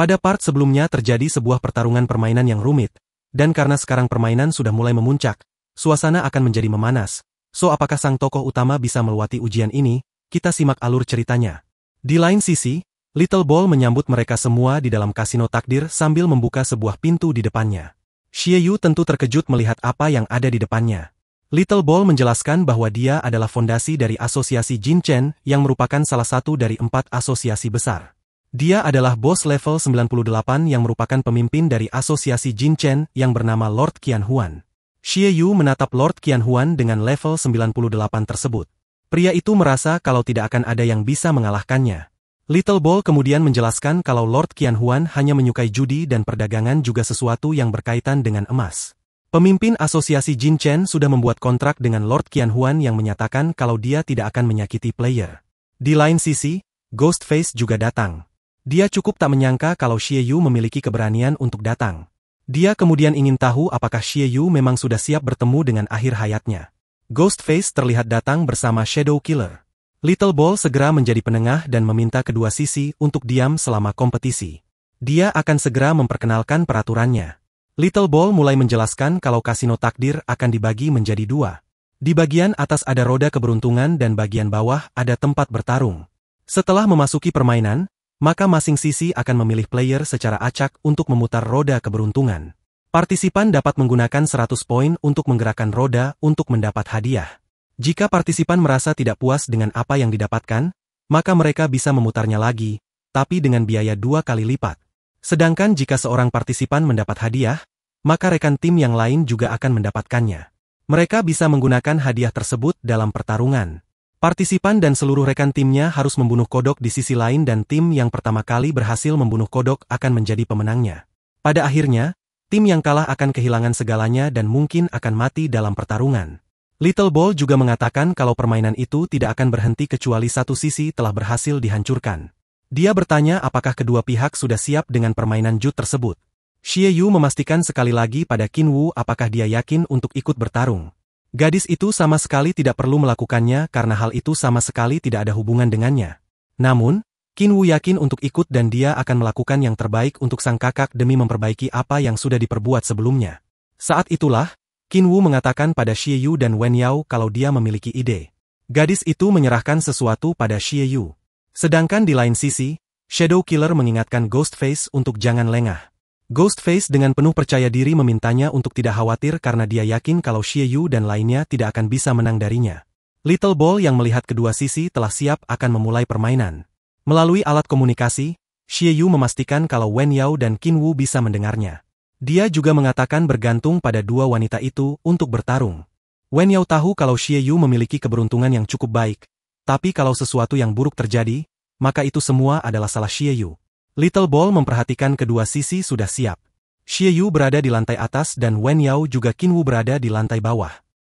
Pada part sebelumnya terjadi sebuah pertarungan permainan yang rumit, dan karena sekarang permainan sudah mulai memuncak, suasana akan menjadi memanas. So apakah sang tokoh utama bisa melewati ujian ini? Kita simak alur ceritanya. Di lain sisi, Little Ball menyambut mereka semua di dalam kasino takdir sambil membuka sebuah pintu di depannya. Xie Yu tentu terkejut melihat apa yang ada di depannya. Little Ball menjelaskan bahwa dia adalah fondasi dari asosiasi Jin Chen yang merupakan salah satu dari 4 asosiasi besar. Dia adalah bos level 98 yang merupakan pemimpin dari asosiasi Jin Chen yang bernama Lord Qianhuan. Xie Yu menatap Lord Qianhuan dengan level 98 tersebut. Pria itu merasa kalau tidak akan ada yang bisa mengalahkannya. Little Ball kemudian menjelaskan kalau Lord Qianhuan hanya menyukai judi dan perdagangan juga sesuatu yang berkaitan dengan emas. Pemimpin asosiasi Jin Chen sudah membuat kontrak dengan Lord Qianhuan yang menyatakan kalau dia tidak akan menyakiti player. Di lain sisi, Ghostface juga datang. Dia cukup tak menyangka kalau Xie Yu memiliki keberanian untuk datang. Dia kemudian ingin tahu apakah Xie Yu memang sudah siap bertemu dengan akhir hayatnya. Ghostface terlihat datang bersama Shadow Killer. Little Ball segera menjadi penengah dan meminta kedua sisi untuk diam selama kompetisi. Dia akan segera memperkenalkan peraturannya. Little Ball mulai menjelaskan kalau kasino takdir akan dibagi menjadi 2. Di bagian atas ada roda keberuntungan dan bagian bawah ada tempat bertarung. Setelah memasuki permainan, maka masing sisi akan memilih player secara acak untuk memutar roda keberuntungan. Partisipan dapat menggunakan 100 poin untuk menggerakkan roda untuk mendapat hadiah. Jika partisipan merasa tidak puas dengan apa yang didapatkan, maka mereka bisa memutarnya lagi, tapi dengan biaya 2 kali lipat. Sedangkan jika seorang partisipan mendapat hadiah, maka rekan tim yang lain juga akan mendapatkannya. Mereka bisa menggunakan hadiah tersebut dalam pertarungan. Partisipan dan seluruh rekan timnya harus membunuh kodok di sisi lain dan tim yang pertama kali berhasil membunuh kodok akan menjadi pemenangnya. Pada akhirnya, tim yang kalah akan kehilangan segalanya dan mungkin akan mati dalam pertarungan. Little Ball juga mengatakan kalau permainan itu tidak akan berhenti kecuali satu sisi telah berhasil dihancurkan. Dia bertanya apakah kedua pihak sudah siap dengan permainan jut tersebut. Xie Yu memastikan sekali lagi pada Qin Wu apakah dia yakin untuk ikut bertarung. Gadis itu sama sekali tidak perlu melakukannya karena hal itu sama sekali tidak ada hubungan dengannya. Namun, Qin Wu yakin untuk ikut dan dia akan melakukan yang terbaik untuk sang kakak demi memperbaiki apa yang sudah diperbuat sebelumnya. Saat itulah, Qin Wu mengatakan pada Xie Yu dan Wen Yao kalau dia memiliki ide. Gadis itu menyerahkan sesuatu pada Xie Yu. Sedangkan di lain sisi, Shadow Killer mengingatkan Ghostface untuk jangan lengah. Ghostface dengan penuh percaya diri memintanya untuk tidak khawatir karena dia yakin kalau Xie Yu dan lainnya tidak akan bisa menang darinya. Little Ball yang melihat kedua sisi telah siap akan memulai permainan. Melalui alat komunikasi, Xie Yu memastikan kalau Wen Yao dan Qin Wu bisa mendengarnya. Dia juga mengatakan bergantung pada 2 wanita itu untuk bertarung. Wen Yao tahu kalau Xie Yu memiliki keberuntungan yang cukup baik, tapi kalau sesuatu yang buruk terjadi, maka itu semua adalah salah Xie Yu. Little Ball memperhatikan kedua sisi sudah siap. Xie Yu berada di lantai atas dan Wen Yao juga Qin Wu berada di lantai bawah.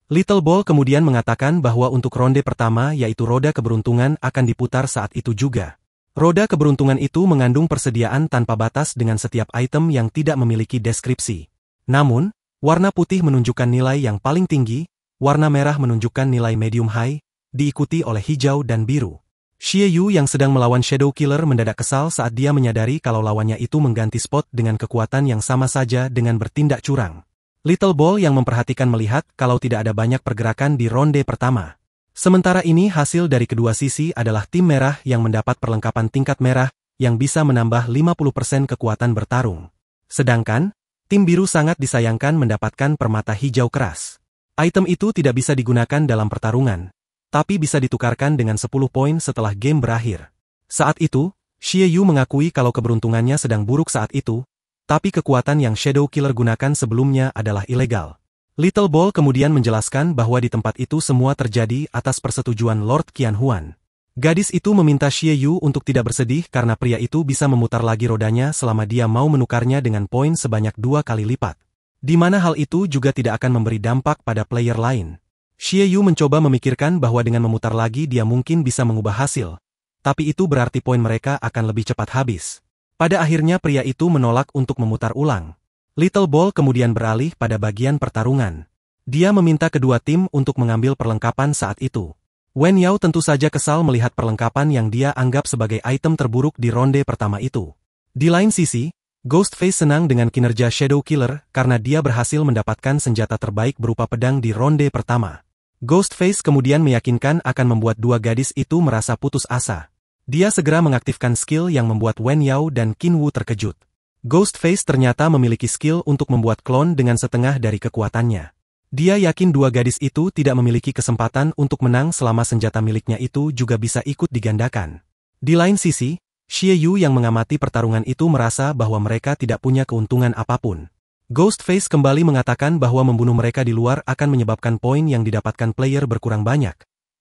Little Ball kemudian mengatakan bahwa untuk ronde pertama yaitu roda keberuntungan akan diputar saat itu juga. Roda keberuntungan itu mengandung persediaan tanpa batas dengan setiap item yang tidak memiliki deskripsi. Namun, warna putih menunjukkan nilai yang paling tinggi, warna merah menunjukkan nilai medium high, diikuti oleh hijau dan biru. Xie Yu yang sedang melawan Shadow Killer mendadak kesal saat dia menyadari kalau lawannya itu mengganti spot dengan kekuatan yang sama saja dengan bertindak curang. Little Ball yang memperhatikan melihat kalau tidak ada banyak pergerakan di ronde pertama. Sementara ini hasil dari kedua sisi adalah tim merah yang mendapat perlengkapan tingkat merah yang bisa menambah 50% kekuatan bertarung. Sedangkan, tim biru sangat disayangkan mendapatkan permata hijau keras. Item itu tidak bisa digunakan dalam pertarungan, tapi bisa ditukarkan dengan 10 poin setelah game berakhir. Saat itu, Xie Yu mengakui kalau keberuntungannya sedang buruk saat itu, tapi kekuatan yang Shadow Killer gunakan sebelumnya adalah ilegal. Little Ball kemudian menjelaskan bahwa di tempat itu semua terjadi atas persetujuan Lord Qianhuan. Gadis itu meminta Xie Yu untuk tidak bersedih karena pria itu bisa memutar lagi rodanya selama dia mau menukarnya dengan poin sebanyak 2 kali lipat. Di mana hal itu juga tidak akan memberi dampak pada player lain. Xie Yu mencoba memikirkan bahwa dengan memutar lagi dia mungkin bisa mengubah hasil, tapi itu berarti poin mereka akan lebih cepat habis. Pada akhirnya pria itu menolak untuk memutar ulang. Little Ball kemudian beralih pada bagian pertarungan. Dia meminta kedua tim untuk mengambil perlengkapan saat itu. Wen Yao tentu saja kesal melihat perlengkapan yang dia anggap sebagai item terburuk di ronde pertama itu. Di lain sisi, Ghostface senang dengan kinerja Shadow Killer karena dia berhasil mendapatkan senjata terbaik berupa pedang di ronde pertama. Ghostface kemudian meyakinkan akan membuat dua gadis itu merasa putus asa. Dia segera mengaktifkan skill yang membuat Wen Yao dan Qin Wu terkejut. Ghostface ternyata memiliki skill untuk membuat klon dengan setengah dari kekuatannya. Dia yakin dua gadis itu tidak memiliki kesempatan untuk menang selama senjata miliknya itu juga bisa ikut digandakan. Di lain sisi, Xie Yu yang mengamati pertarungan itu merasa bahwa mereka tidak punya keuntungan apapun. Ghostface kembali mengatakan bahwa membunuh mereka di luar akan menyebabkan poin yang didapatkan player berkurang banyak.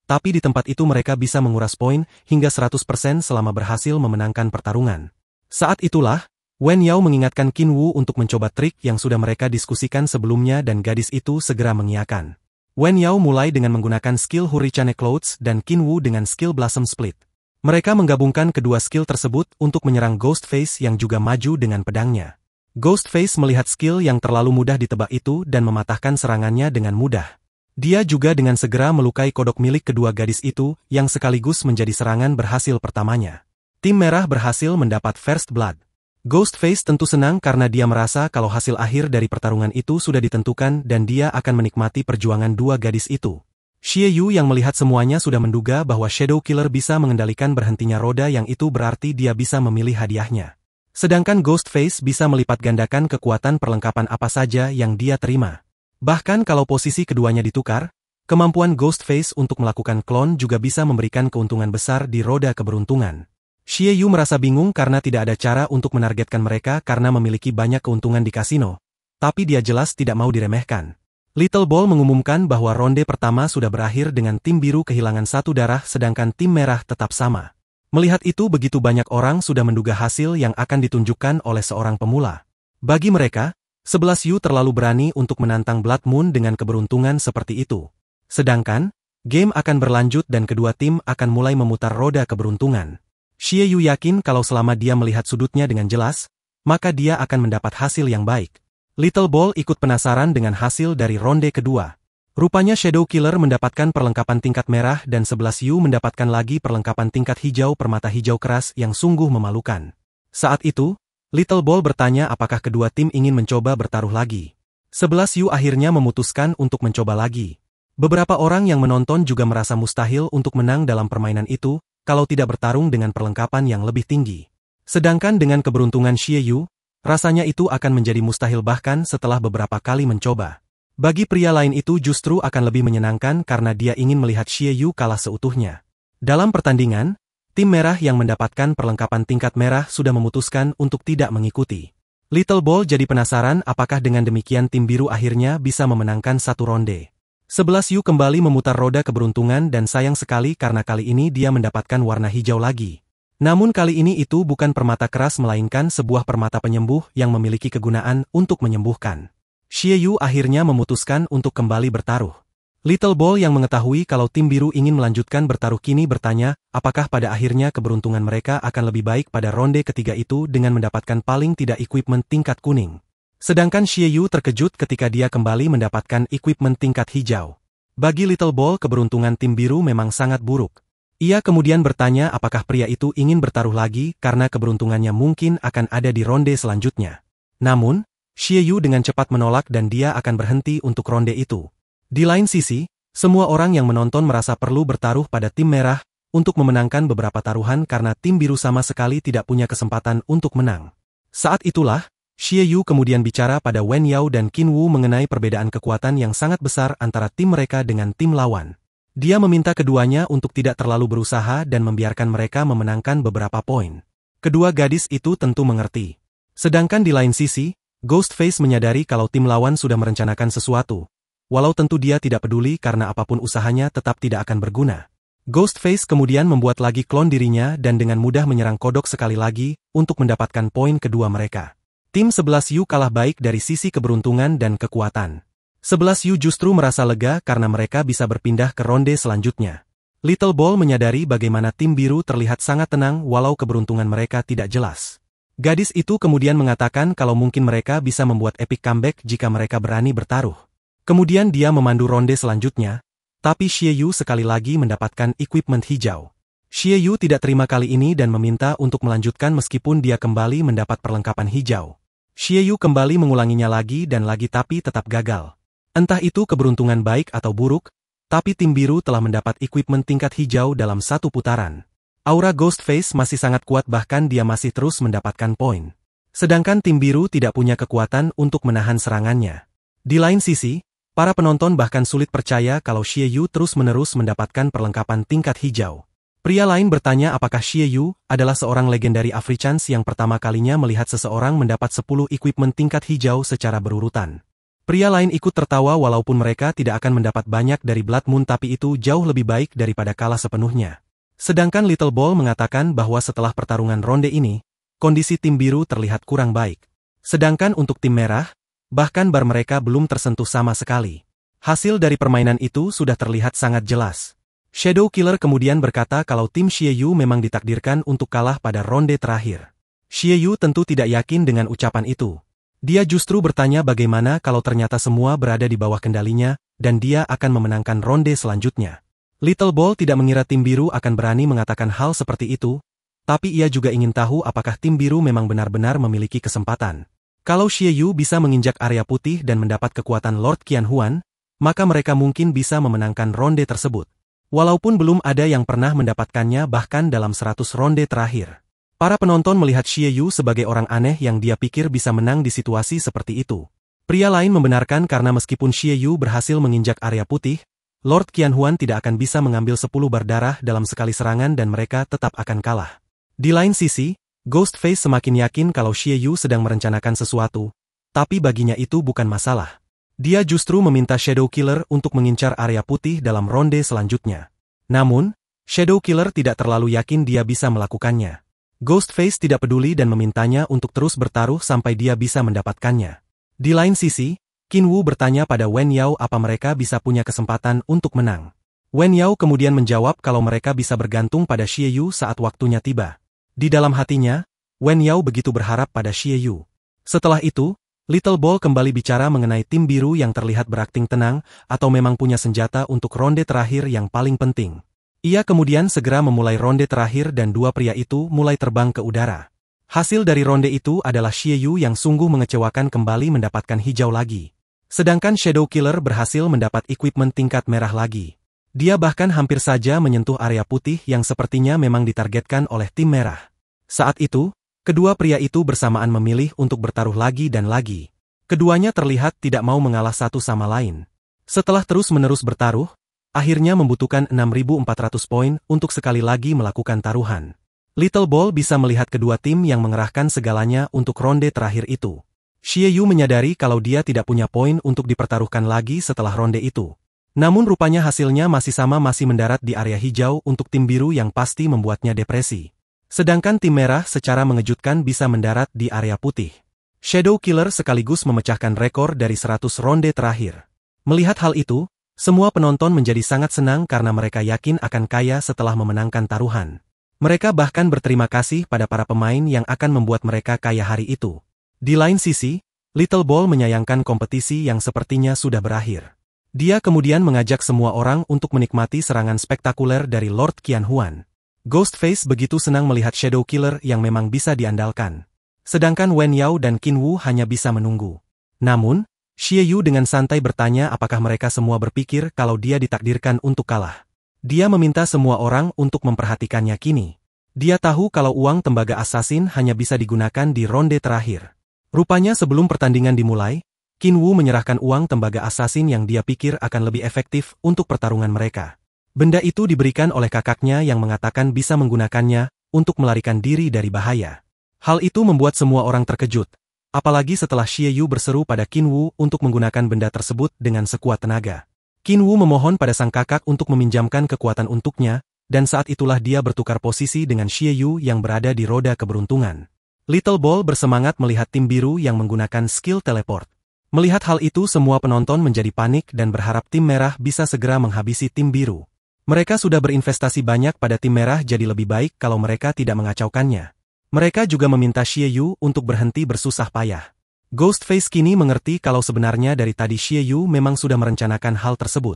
Tapi di tempat itu mereka bisa menguras poin hingga 100% selama berhasil memenangkan pertarungan. Saat itulah, Wen Yao mengingatkan Qin Wu untuk mencoba trik yang sudah mereka diskusikan sebelumnya dan gadis itu segera mengiyakan. Wen Yao mulai dengan menggunakan skill Hurricane Clouds dan Qin Wu dengan skill Blossom Split. Mereka menggabungkan kedua skill tersebut untuk menyerang Ghostface yang juga maju dengan pedangnya. Ghostface melihat skill yang terlalu mudah ditebak itu dan mematahkan serangannya dengan mudah. Dia juga dengan segera melukai kodok milik kedua gadis itu yang sekaligus menjadi serangan berhasil pertamanya. Tim merah berhasil mendapat First Blood. Ghostface tentu senang karena dia merasa kalau hasil akhir dari pertarungan itu sudah ditentukan dan dia akan menikmati perjuangan dua gadis itu. Xie Yu yang melihat semuanya sudah menduga bahwa Shadow Killer bisa mengendalikan berhentinya roda yang itu berarti dia bisa memilih hadiahnya. Sedangkan Ghostface bisa melipat gandakan kekuatan perlengkapan apa saja yang dia terima. Bahkan kalau posisi keduanya ditukar, kemampuan Ghostface untuk melakukan klon juga bisa memberikan keuntungan besar di roda keberuntungan. Xie Yu merasa bingung karena tidak ada cara untuk menargetkan mereka karena memiliki banyak keuntungan di kasino. Tapi dia jelas tidak mau diremehkan. Little Ball mengumumkan bahwa ronde pertama sudah berakhir dengan tim biru kehilangan satu darah sedangkan tim merah tetap sama. Melihat itu begitu banyak orang sudah menduga hasil yang akan ditunjukkan oleh seorang pemula. Bagi mereka, 11 Yu terlalu berani untuk menantang Blood Moon dengan keberuntungan seperti itu. Sedangkan, game akan berlanjut dan kedua tim akan mulai memutar roda keberuntungan. Xie Yu yakin kalau selama dia melihat sudutnya dengan jelas, maka dia akan mendapat hasil yang baik. Little Ball ikut penasaran dengan hasil dari ronde kedua. Rupanya Shadow Killer mendapatkan perlengkapan tingkat merah dan 11 Yu mendapatkan lagi perlengkapan tingkat hijau permata hijau keras yang sungguh memalukan. Saat itu, Little Ball bertanya apakah kedua tim ingin mencoba bertaruh lagi. 11 Yu akhirnya memutuskan untuk mencoba lagi. Beberapa orang yang menonton juga merasa mustahil untuk menang dalam permainan itu, kalau tidak bertarung dengan perlengkapan yang lebih tinggi. Sedangkan dengan keberuntungan Xie Yu, rasanya itu akan menjadi mustahil bahkan setelah beberapa kali mencoba. Bagi pria lain itu justru akan lebih menyenangkan karena dia ingin melihat Xie Yu kalah seutuhnya. Dalam pertandingan, tim merah yang mendapatkan perlengkapan tingkat merah sudah memutuskan untuk tidak mengikuti. Little Ball jadi penasaran apakah dengan demikian tim biru akhirnya bisa memenangkan satu ronde. 11 Yu kembali memutar roda keberuntungan dan sayang sekali karena kali ini dia mendapatkan warna hijau lagi. Namun kali ini itu bukan permata keras melainkan sebuah permata penyembuh yang memiliki kegunaan untuk menyembuhkan. Xie Yu akhirnya memutuskan untuk kembali bertaruh. Little Ball yang mengetahui kalau tim biru ingin melanjutkan bertaruh kini bertanya, apakah pada akhirnya keberuntungan mereka akan lebih baik pada ronde ketiga itu dengan mendapatkan paling tidak equipment tingkat kuning. Sedangkan Xie Yu terkejut ketika dia kembali mendapatkan equipment tingkat hijau. Bagi Little Ball keberuntungan tim biru memang sangat buruk. Ia kemudian bertanya apakah pria itu ingin bertaruh lagi karena keberuntungannya mungkin akan ada di ronde selanjutnya. Namun, Xie Yu dengan cepat menolak dan dia akan berhenti untuk ronde itu. Di lain sisi, semua orang yang menonton merasa perlu bertaruh pada tim merah untuk memenangkan beberapa taruhan karena tim biru sama sekali tidak punya kesempatan untuk menang. Saat itulah, Xie Yu kemudian bicara pada Wen Yao dan Qin Wu mengenai perbedaan kekuatan yang sangat besar antara tim mereka dengan tim lawan. Dia meminta keduanya untuk tidak terlalu berusaha dan membiarkan mereka memenangkan beberapa poin. Kedua gadis itu tentu mengerti. Sedangkan di lain sisi, Ghostface menyadari kalau tim lawan sudah merencanakan sesuatu. Walau tentu dia tidak peduli karena apapun usahanya tetap tidak akan berguna. Ghostface kemudian membuat lagi klon dirinya dan dengan mudah menyerang kodok sekali lagi untuk mendapatkan poin kedua mereka. Tim 11 Yu kalah baik dari sisi keberuntungan dan kekuatan. 11 Yu justru merasa lega karena mereka bisa berpindah ke ronde selanjutnya. Little Ball menyadari bagaimana tim biru terlihat sangat tenang walau keberuntungan mereka tidak jelas. Gadis itu kemudian mengatakan kalau mungkin mereka bisa membuat epic comeback jika mereka berani bertaruh. Kemudian dia memandu ronde selanjutnya, tapi Xie Yu sekali lagi mendapatkan equipment hijau. Xie Yu tidak terima kali ini dan meminta untuk melanjutkan meskipun dia kembali mendapat perlengkapan hijau. Xie Yu kembali mengulanginya lagi dan lagi tapi tetap gagal. Entah itu keberuntungan baik atau buruk, tapi tim biru telah mendapat equipment tingkat hijau dalam satu putaran. Aura Ghostface masih sangat kuat bahkan dia masih terus mendapatkan poin. Sedangkan tim biru tidak punya kekuatan untuk menahan serangannya. Di lain sisi, para penonton bahkan sulit percaya kalau Xie Yu terus-menerus mendapatkan perlengkapan tingkat hijau. Pria lain bertanya apakah Xie Yu adalah seorang legendari Afrikaans yang pertama kalinya melihat seseorang mendapat 10 equipment tingkat hijau secara berurutan. Pria lain ikut tertawa walaupun mereka tidak akan mendapat banyak dari Blood Moon tapi itu jauh lebih baik daripada kalah sepenuhnya. Sedangkan Little Ball mengatakan bahwa setelah pertarungan ronde ini, kondisi tim biru terlihat kurang baik. Sedangkan untuk tim merah, bahkan bar mereka belum tersentuh sama sekali. Hasil dari permainan itu sudah terlihat sangat jelas. Shadow Killer kemudian berkata kalau tim Xie Yu memang ditakdirkan untuk kalah pada ronde terakhir. Xie Yu tentu tidak yakin dengan ucapan itu. Dia justru bertanya bagaimana kalau ternyata semua berada di bawah kendalinya, dan dia akan memenangkan ronde selanjutnya. Little Ball tidak mengira tim biru akan berani mengatakan hal seperti itu, tapi ia juga ingin tahu apakah tim biru memang benar-benar memiliki kesempatan. Kalau Xie Yu bisa menginjak area putih dan mendapat kekuatan Lord Qianhuan, maka mereka mungkin bisa memenangkan ronde tersebut. Walaupun belum ada yang pernah mendapatkannya bahkan dalam 100 ronde terakhir. Para penonton melihat Xie Yu sebagai orang aneh yang dia pikir bisa menang di situasi seperti itu. Pria lain membenarkan karena meskipun Xie Yu berhasil menginjak area putih, Lord Qianhuan tidak akan bisa mengambil 10 bar darah dalam sekali serangan dan mereka tetap akan kalah. Di lain sisi, Ghostface semakin yakin kalau Xie Yu sedang merencanakan sesuatu, tapi baginya itu bukan masalah. Dia justru meminta Shadow Killer untuk mengincar area putih dalam ronde selanjutnya. Namun, Shadow Killer tidak terlalu yakin dia bisa melakukannya. Ghostface tidak peduli dan memintanya untuk terus bertaruh sampai dia bisa mendapatkannya. Di lain sisi, Qin Wu bertanya pada Wen Yao apa mereka bisa punya kesempatan untuk menang. Wen Yao kemudian menjawab kalau mereka bisa bergantung pada Xie Yu saat waktunya tiba. Di dalam hatinya, Wen Yao begitu berharap pada Xie Yu. Setelah itu, Little Ball kembali bicara mengenai tim biru yang terlihat berakting tenang atau memang punya senjata untuk ronde terakhir yang paling penting. Ia kemudian segera memulai ronde terakhir dan dua pria itu mulai terbang ke udara. Hasil dari ronde itu adalah Xie Yu yang sungguh mengecewakan kembali mendapatkan hijau lagi. Sedangkan Shadow Killer berhasil mendapat equipment tingkat merah lagi. Dia bahkan hampir saja menyentuh area putih yang sepertinya memang ditargetkan oleh tim merah. Saat itu, kedua pria itu bersamaan memilih untuk bertaruh lagi dan lagi. Keduanya terlihat tidak mau mengalah satu sama lain. Setelah terus-menerus bertaruh, akhirnya membutuhkan 6.400 poin untuk sekali lagi melakukan taruhan. Little Ball bisa melihat kedua tim yang mengerahkan segalanya untuk ronde terakhir itu. Xie Yu menyadari kalau dia tidak punya poin untuk dipertaruhkan lagi setelah ronde itu. Namun rupanya hasilnya masih sama masih mendarat di area hijau untuk tim biru yang pasti membuatnya depresi. Sedangkan tim merah secara mengejutkan bisa mendarat di area putih. Shadow Killer sekaligus memecahkan rekor dari 100 ronde terakhir. Melihat hal itu, semua penonton menjadi sangat senang karena mereka yakin akan kaya setelah memenangkan taruhan. Mereka bahkan berterima kasih pada para pemain yang akan membuat mereka kaya hari itu. Di lain sisi, Little Ball menyayangkan kompetisi yang sepertinya sudah berakhir. Dia kemudian mengajak semua orang untuk menikmati serangan spektakuler dari Lord Qianhuan. Ghostface begitu senang melihat Shadow Killer yang memang bisa diandalkan. Sedangkan Wen Yao dan Qin Wu hanya bisa menunggu. Namun, Xie Yu dengan santai bertanya apakah mereka semua berpikir kalau dia ditakdirkan untuk kalah. Dia meminta semua orang untuk memperhatikannya kini. Dia tahu kalau uang tembaga assassin hanya bisa digunakan di ronde terakhir. Rupanya sebelum pertandingan dimulai, Qin Wu menyerahkan uang tembaga assassin yang dia pikir akan lebih efektif untuk pertarungan mereka. Benda itu diberikan oleh kakaknya yang mengatakan bisa menggunakannya untuk melarikan diri dari bahaya. Hal itu membuat semua orang terkejut. Apalagi setelah Xie Yu berseru pada Qin Wu untuk menggunakan benda tersebut dengan sekuat tenaga. Qin Wu memohon pada sang kakak untuk meminjamkan kekuatan untuknya, dan saat itulah dia bertukar posisi dengan Xie Yu yang berada di roda keberuntungan. Little Ball bersemangat melihat tim biru yang menggunakan skill teleport. Melihat hal itu semua penonton menjadi panik dan berharap tim merah bisa segera menghabisi tim biru. Mereka sudah berinvestasi banyak pada tim merah jadi lebih baik kalau mereka tidak mengacaukannya. Mereka juga meminta Xie Yu untuk berhenti bersusah payah. Ghostface kini mengerti kalau sebenarnya dari tadi Xie Yu memang sudah merencanakan hal tersebut.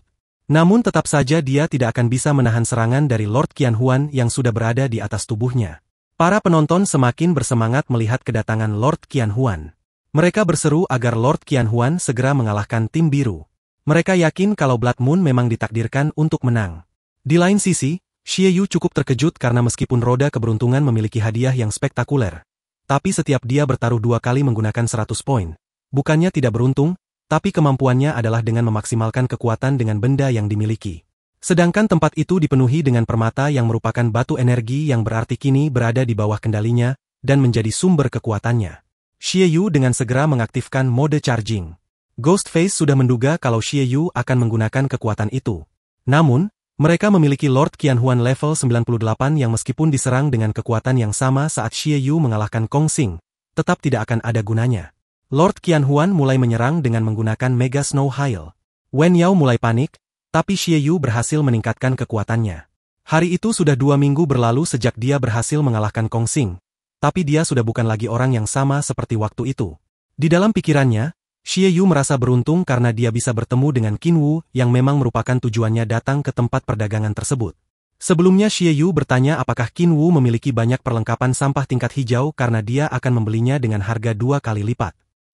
Namun tetap saja dia tidak akan bisa menahan serangan dari Lord Qianhuan yang sudah berada di atas tubuhnya. Para penonton semakin bersemangat melihat kedatangan Lord Qianhuan. Mereka berseru agar Lord Qianhuan segera mengalahkan tim biru. Mereka yakin kalau Blood Moon memang ditakdirkan untuk menang. Di lain sisi, Xie Yu cukup terkejut karena meskipun roda keberuntungan memiliki hadiah yang spektakuler, tapi setiap dia bertaruh 2 kali menggunakan 100 poin. Bukannya tidak beruntung, tapi kemampuannya adalah dengan memaksimalkan kekuatan dengan benda yang dimiliki. Sedangkan tempat itu dipenuhi dengan permata yang merupakan batu energi yang berarti kini berada di bawah kendalinya dan menjadi sumber kekuatannya. Xie Yu dengan segera mengaktifkan mode charging. Ghostface sudah menduga kalau Xie Yu akan menggunakan kekuatan itu. Namun, mereka memiliki Lord Qianhuan level 98 yang meskipun diserang dengan kekuatan yang sama saat Xie Yu mengalahkan Kong Xing, tetap tidak akan ada gunanya. Lord Qianhuan mulai menyerang dengan menggunakan Mega Snow Hail. Wen Yao mulai panik, tapi Xie Yu berhasil meningkatkan kekuatannya. Hari itu sudah 2 minggu berlalu sejak dia berhasil mengalahkan Kong Xing, tapi dia sudah bukan lagi orang yang sama seperti waktu itu. Di dalam pikirannya, Xie Yu merasa beruntung karena dia bisa bertemu dengan Qin Wu yang memang merupakan tujuannya datang ke tempat perdagangan tersebut. Sebelumnya Xie Yu bertanya apakah Qin Wu memiliki banyak perlengkapan sampah tingkat hijau karena dia akan membelinya dengan harga 2 kali lipat.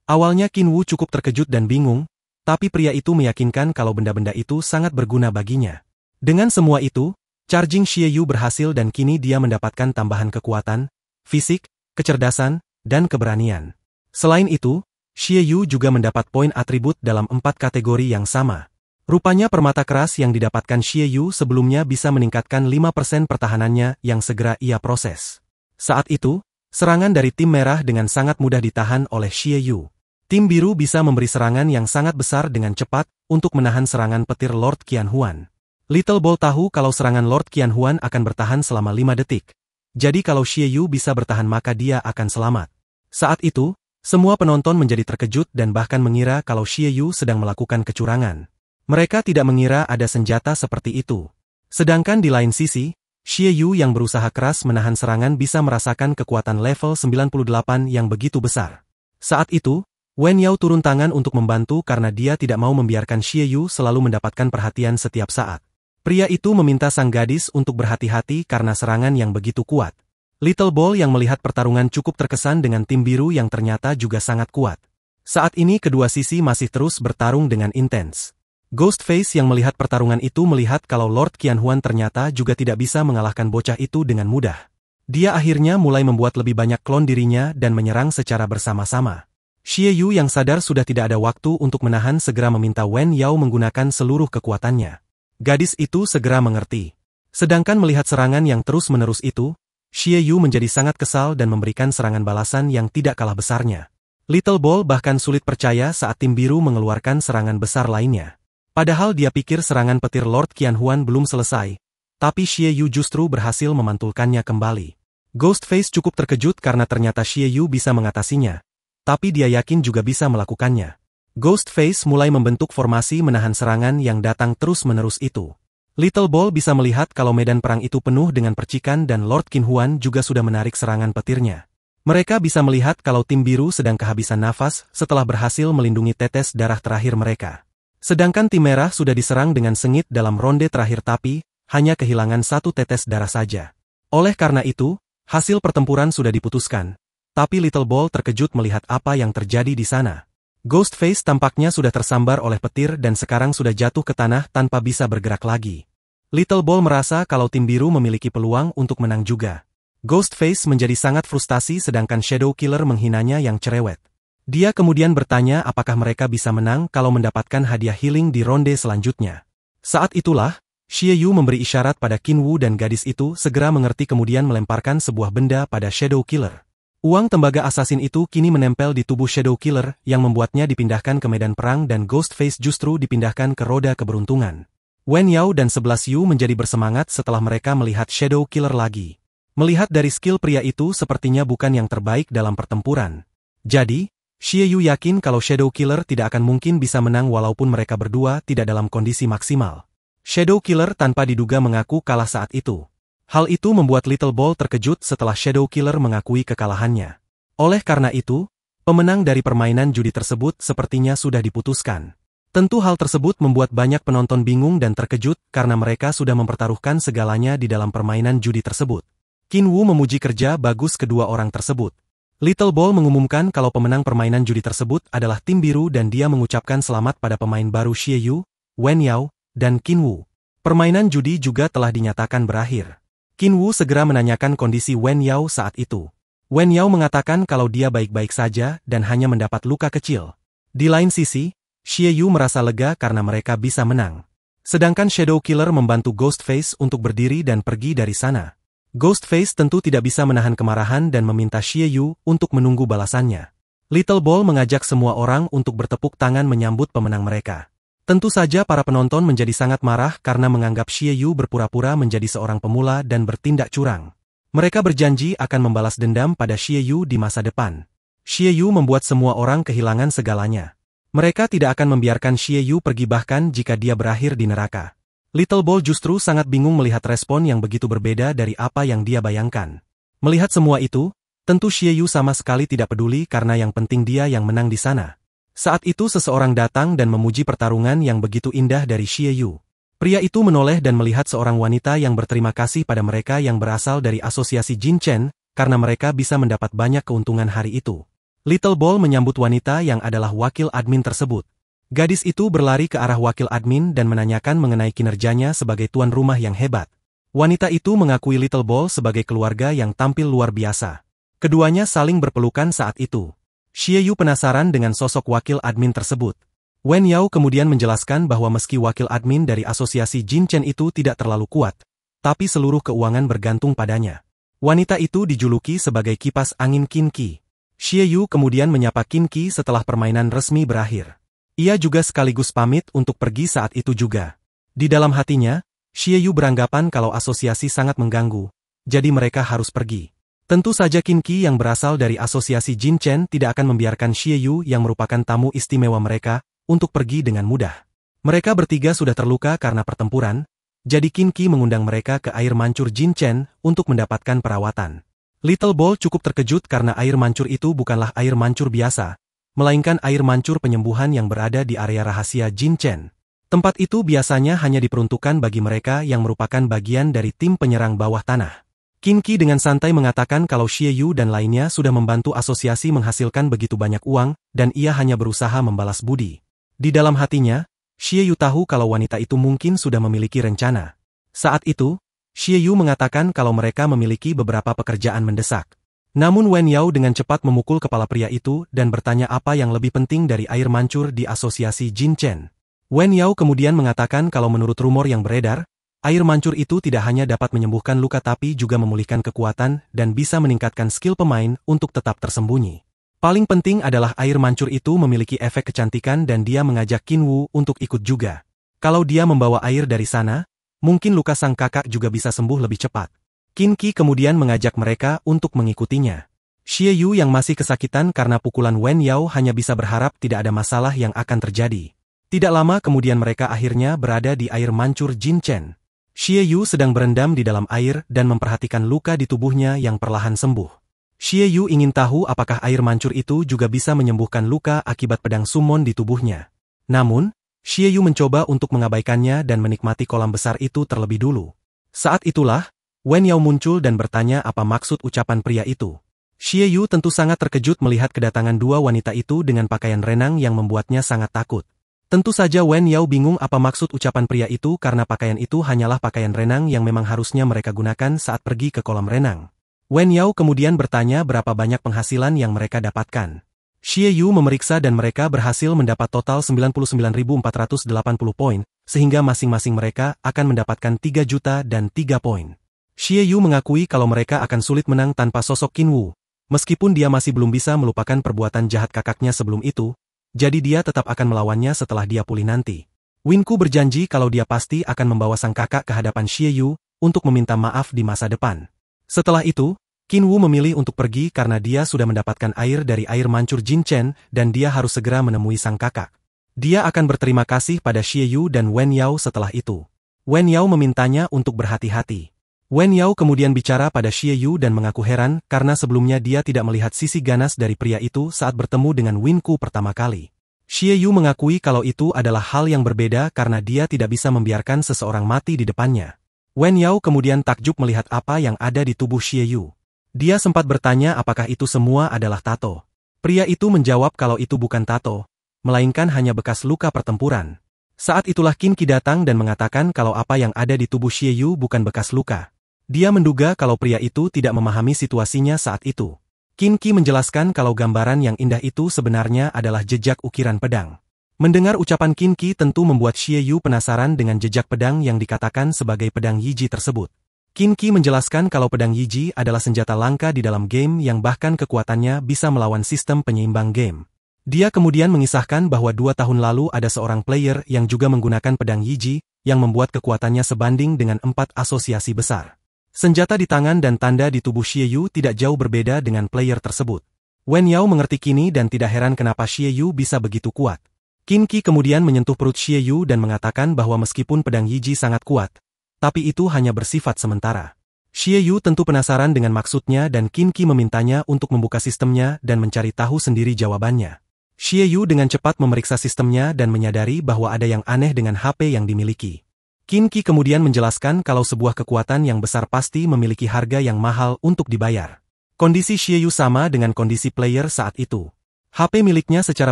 Awalnya Qin Wu cukup terkejut dan bingung, tapi pria itu meyakinkan kalau benda-benda itu sangat berguna baginya. Dengan semua itu, charging Xie Yu berhasil dan kini dia mendapatkan tambahan kekuatan, fisik, kecerdasan, dan keberanian. Selain itu, Xie Yu juga mendapat poin atribut dalam 4 kategori yang sama. Rupanya permata keras yang didapatkan Xie Yu sebelumnya bisa meningkatkan 5% pertahanannya yang segera ia proses. Saat itu, serangan dari tim merah dengan sangat mudah ditahan oleh Xie Yu. Tim biru bisa memberi serangan yang sangat besar dengan cepat untuk menahan serangan petir Lord Qianhuan. Little Ball tahu kalau serangan Lord Qianhuan akan bertahan selama 5 detik. Jadi kalau Xie Yu bisa bertahan maka dia akan selamat. Saat itu, semua penonton menjadi terkejut dan bahkan mengira kalau Xie Yu sedang melakukan kecurangan. Mereka tidak mengira ada senjata seperti itu. Sedangkan di lain sisi, Xie Yu yang berusaha keras menahan serangan bisa merasakan kekuatan level 98 yang begitu besar. Saat itu, Wen Yao turun tangan untuk membantu karena dia tidak mau membiarkan Xie Yu selalu mendapatkan perhatian setiap saat. Pria itu meminta sang gadis untuk berhati-hati karena serangan yang begitu kuat. Little Ball yang melihat pertarungan cukup terkesan dengan tim biru yang ternyata juga sangat kuat. Saat ini kedua sisi masih terus bertarung dengan intens. Ghostface yang melihat pertarungan itu melihat kalau Lord Qianhuan ternyata juga tidak bisa mengalahkan bocah itu dengan mudah. Dia akhirnya mulai membuat lebih banyak klon dirinya dan menyerang secara bersama-sama. Xie Yu yang sadar sudah tidak ada waktu untuk menahan segera meminta Wen Yao menggunakan seluruh kekuatannya. Gadis itu segera mengerti. Sedangkan melihat serangan yang terus-menerus itu, Xie Yu menjadi sangat kesal dan memberikan serangan balasan yang tidak kalah besarnya. Little Ball bahkan sulit percaya saat tim biru mengeluarkan serangan besar lainnya. Padahal dia pikir serangan petir Lord Qianhuan belum selesai, tapi Xie Yu justru berhasil memantulkannya kembali. Ghostface cukup terkejut karena ternyata Xie Yu bisa mengatasinya. Tapi dia yakin juga bisa melakukannya. Ghostface mulai membentuk formasi menahan serangan yang datang terus-menerus itu. Little Ball bisa melihat kalau medan perang itu penuh dengan percikan dan Lord Qianhuan juga sudah menarik serangan petirnya. Mereka bisa melihat kalau tim biru sedang kehabisan nafas setelah berhasil melindungi tetes darah terakhir mereka. Sedangkan tim merah sudah diserang dengan sengit dalam ronde terakhir tapi hanya kehilangan 1 tetes darah saja. Oleh karena itu, hasil pertempuran sudah diputuskan. Tapi Little Ball terkejut melihat apa yang terjadi di sana. Ghostface tampaknya sudah tersambar oleh petir dan sekarang sudah jatuh ke tanah tanpa bisa bergerak lagi. Little Ball merasa kalau tim biru memiliki peluang untuk menang juga. Ghostface menjadi sangat frustasi sedangkan Shadow Killer menghinanya yang cerewet. Dia kemudian bertanya apakah mereka bisa menang kalau mendapatkan hadiah healing di ronde selanjutnya. Saat itulah, Xie Yu memberi isyarat pada Qin Wu dan gadis itu segera mengerti kemudian melemparkan sebuah benda pada Shadow Killer. Uang tembaga asasin itu kini menempel di tubuh Shadow Killer yang membuatnya dipindahkan ke medan perang dan Ghostface justru dipindahkan ke roda keberuntungan. Wen Yao dan 11 Yu menjadi bersemangat setelah mereka melihat Shadow Killer lagi. Melihat dari skill pria itu sepertinya bukan yang terbaik dalam pertempuran. Jadi, Xie Yu yakin kalau Shadow Killer tidak akan mungkin bisa menang walaupun mereka berdua tidak dalam kondisi maksimal. Shadow Killer tanpa diduga mengaku kalah saat itu. Hal itu membuat Little Ball terkejut setelah Shadow Killer mengakui kekalahannya. Oleh karena itu, pemenang dari permainan judi tersebut sepertinya sudah diputuskan. Tentu hal tersebut membuat banyak penonton bingung dan terkejut karena mereka sudah mempertaruhkan segalanya di dalam permainan judi tersebut. Qin Wu memuji kerja bagus kedua orang tersebut. Little Ball mengumumkan kalau pemenang permainan judi tersebut adalah tim biru dan dia mengucapkan selamat pada pemain baru Xie Yu, Wen Yao, dan Qin Wu. Permainan judi juga telah dinyatakan berakhir. Qin Wu segera menanyakan kondisi Wen Yao saat itu. Wen Yao mengatakan kalau dia baik-baik saja dan hanya mendapat luka kecil. Di lain sisi, Xie Yu merasa lega karena mereka bisa menang. Sedangkan Shadow Killer membantu Ghostface untuk berdiri dan pergi dari sana. Ghostface tentu tidak bisa menahan kemarahan dan meminta Xie Yu untuk menunggu balasannya. Little Ball mengajak semua orang untuk bertepuk tangan menyambut pemenang mereka. Tentu saja para penonton menjadi sangat marah karena menganggap Xie Yu berpura-pura menjadi seorang pemula dan bertindak curang. Mereka berjanji akan membalas dendam pada Xie Yu di masa depan. Xie Yu membuat semua orang kehilangan segalanya. Mereka tidak akan membiarkan Xie Yu pergi bahkan jika dia berakhir di neraka. Little Ball justru sangat bingung melihat respon yang begitu berbeda dari apa yang dia bayangkan. Melihat semua itu, tentu Xie Yu sama sekali tidak peduli karena yang penting dia yang menang di sana. Saat itu seseorang datang dan memuji pertarungan yang begitu indah dari Xie Yu. Pria itu menoleh dan melihat seorang wanita yang berterima kasih pada mereka yang berasal dari asosiasi Jin Chen, karena mereka bisa mendapat banyak keuntungan hari itu. Little Ball menyambut wanita yang adalah wakil admin tersebut. Gadis itu berlari ke arah wakil admin dan menanyakan mengenai kinerjanya sebagai tuan rumah yang hebat. Wanita itu mengakui Little Ball sebagai keluarga yang tampil luar biasa. Keduanya saling berpelukan saat itu. Xie Yu penasaran dengan sosok wakil admin tersebut. Wen Yao kemudian menjelaskan bahwa meski wakil admin dari asosiasi Jin Chen itu tidak terlalu kuat, tapi seluruh keuangan bergantung padanya. Wanita itu dijuluki sebagai kipas angin Qin Qi. Xie Yu kemudian menyapa Qin Qi setelah permainan resmi berakhir. Ia juga sekaligus pamit untuk pergi saat itu juga. Di dalam hatinya, Xie Yu beranggapan kalau asosiasi sangat mengganggu, jadi mereka harus pergi. Tentu saja Qin Qi yang berasal dari asosiasi Jin Chen tidak akan membiarkan Xie Yu yang merupakan tamu istimewa mereka, untuk pergi dengan mudah. Mereka bertiga sudah terluka karena pertempuran, jadi Qin Qi mengundang mereka ke air mancur Jin Chen untuk mendapatkan perawatan. Little Ball cukup terkejut karena air mancur itu bukanlah air mancur biasa, melainkan air mancur penyembuhan yang berada di area rahasia Jin Chen. Tempat itu biasanya hanya diperuntukkan bagi mereka yang merupakan bagian dari tim penyerang bawah tanah. Qin Qi dengan santai mengatakan kalau Xie Yu dan lainnya sudah membantu asosiasi menghasilkan begitu banyak uang, dan ia hanya berusaha membalas budi. Di dalam hatinya, Xie Yu tahu kalau wanita itu mungkin sudah memiliki rencana. Saat itu, Xie Yu mengatakan kalau mereka memiliki beberapa pekerjaan mendesak. Namun Wen Yao dengan cepat memukul kepala pria itu dan bertanya apa yang lebih penting dari air mancur di asosiasi Jin Chen. Wen Yao kemudian mengatakan kalau menurut rumor yang beredar, air mancur itu tidak hanya dapat menyembuhkan luka tapi juga memulihkan kekuatan dan bisa meningkatkan skill pemain untuk tetap tersembunyi. Paling penting adalah air mancur itu memiliki efek kecantikan dan dia mengajak Qin Wu untuk ikut juga. Kalau dia membawa air dari sana, mungkin luka sang kakak juga bisa sembuh lebih cepat. Qin Qi kemudian mengajak mereka untuk mengikutinya. Xie Yu yang masih kesakitan karena pukulan Wen Yao hanya bisa berharap tidak ada masalah yang akan terjadi. Tidak lama kemudian mereka akhirnya berada di air mancur Jin Chen. Xie Yu sedang berendam di dalam air dan memperhatikan luka di tubuhnya yang perlahan sembuh. Xie Yu ingin tahu apakah air mancur itu juga bisa menyembuhkan luka akibat pedang summon di tubuhnya. Namun, Xie Yu mencoba untuk mengabaikannya dan menikmati kolam besar itu terlebih dulu. Saat itulah, Wen Yao muncul dan bertanya apa maksud ucapan pria itu. Xie Yu tentu sangat terkejut melihat kedatangan dua wanita itu dengan pakaian renang yang membuatnya sangat takut. Tentu saja Wen Yao bingung apa maksud ucapan pria itu karena pakaian itu hanyalah pakaian renang yang memang harusnya mereka gunakan saat pergi ke kolam renang. Wen Yao kemudian bertanya berapa banyak penghasilan yang mereka dapatkan. Xie Yu memeriksa dan mereka berhasil mendapat total 99.480 poin, sehingga masing-masing mereka akan mendapatkan 3 juta dan 3 poin. Xie Yu mengakui kalau mereka akan sulit menang tanpa sosok Qin Wu, meskipun dia masih belum bisa melupakan perbuatan jahat kakaknya sebelum itu, jadi dia tetap akan melawannya setelah dia pulih nanti. Winku berjanji kalau dia pasti akan membawa sang kakak ke hadapan Xie Yu untuk meminta maaf di masa depan. Setelah itu, Qin Wu memilih untuk pergi karena dia sudah mendapatkan air dari air mancur Jin Chen dan dia harus segera menemui sang kakak. Dia akan berterima kasih pada Xie Yu dan Wen Yao setelah itu. Wen Yao memintanya untuk berhati-hati. Wen Yao kemudian bicara pada Xie Yu dan mengaku heran karena sebelumnya dia tidak melihat sisi ganas dari pria itu saat bertemu dengan Winku pertama kali. Xie Yu mengakui kalau itu adalah hal yang berbeda karena dia tidak bisa membiarkan seseorang mati di depannya. Wen Yao kemudian takjub melihat apa yang ada di tubuh Xie Yu. Dia sempat bertanya apakah itu semua adalah tato. Pria itu menjawab kalau itu bukan tato, melainkan hanya bekas luka pertempuran. Saat itulah Qin Qi datang dan mengatakan kalau apa yang ada di tubuh Xie Yu bukan bekas luka. Dia menduga kalau pria itu tidak memahami situasinya saat itu. Qin Qi menjelaskan kalau gambaran yang indah itu sebenarnya adalah jejak ukiran pedang. Mendengar ucapan Qin Qi tentu membuat Xie Yu penasaran dengan jejak pedang yang dikatakan sebagai pedang Yiji tersebut. Qin Qi menjelaskan kalau pedang Yiji adalah senjata langka di dalam game yang bahkan kekuatannya bisa melawan sistem penyeimbang game. Dia kemudian mengisahkan bahwa 2 tahun lalu ada seorang player yang juga menggunakan pedang Yiji, yang membuat kekuatannya sebanding dengan 4 asosiasi besar. Senjata di tangan dan tanda di tubuh Xie Yu tidak jauh berbeda dengan player tersebut. Wen Yao mengerti kini dan tidak heran kenapa Xie Yu bisa begitu kuat. Qin Qi kemudian menyentuh perut Xie Yu dan mengatakan bahwa meskipun pedang Yiji sangat kuat, tapi itu hanya bersifat sementara. Xie Yu tentu penasaran dengan maksudnya dan Qin Qi memintanya untuk membuka sistemnya dan mencari tahu sendiri jawabannya. Xie Yu dengan cepat memeriksa sistemnya dan menyadari bahwa ada yang aneh dengan HP yang dimiliki. Qin Qi kemudian menjelaskan kalau sebuah kekuatan yang besar pasti memiliki harga yang mahal untuk dibayar. Kondisi Xie Yu sama dengan kondisi player saat itu. HP miliknya secara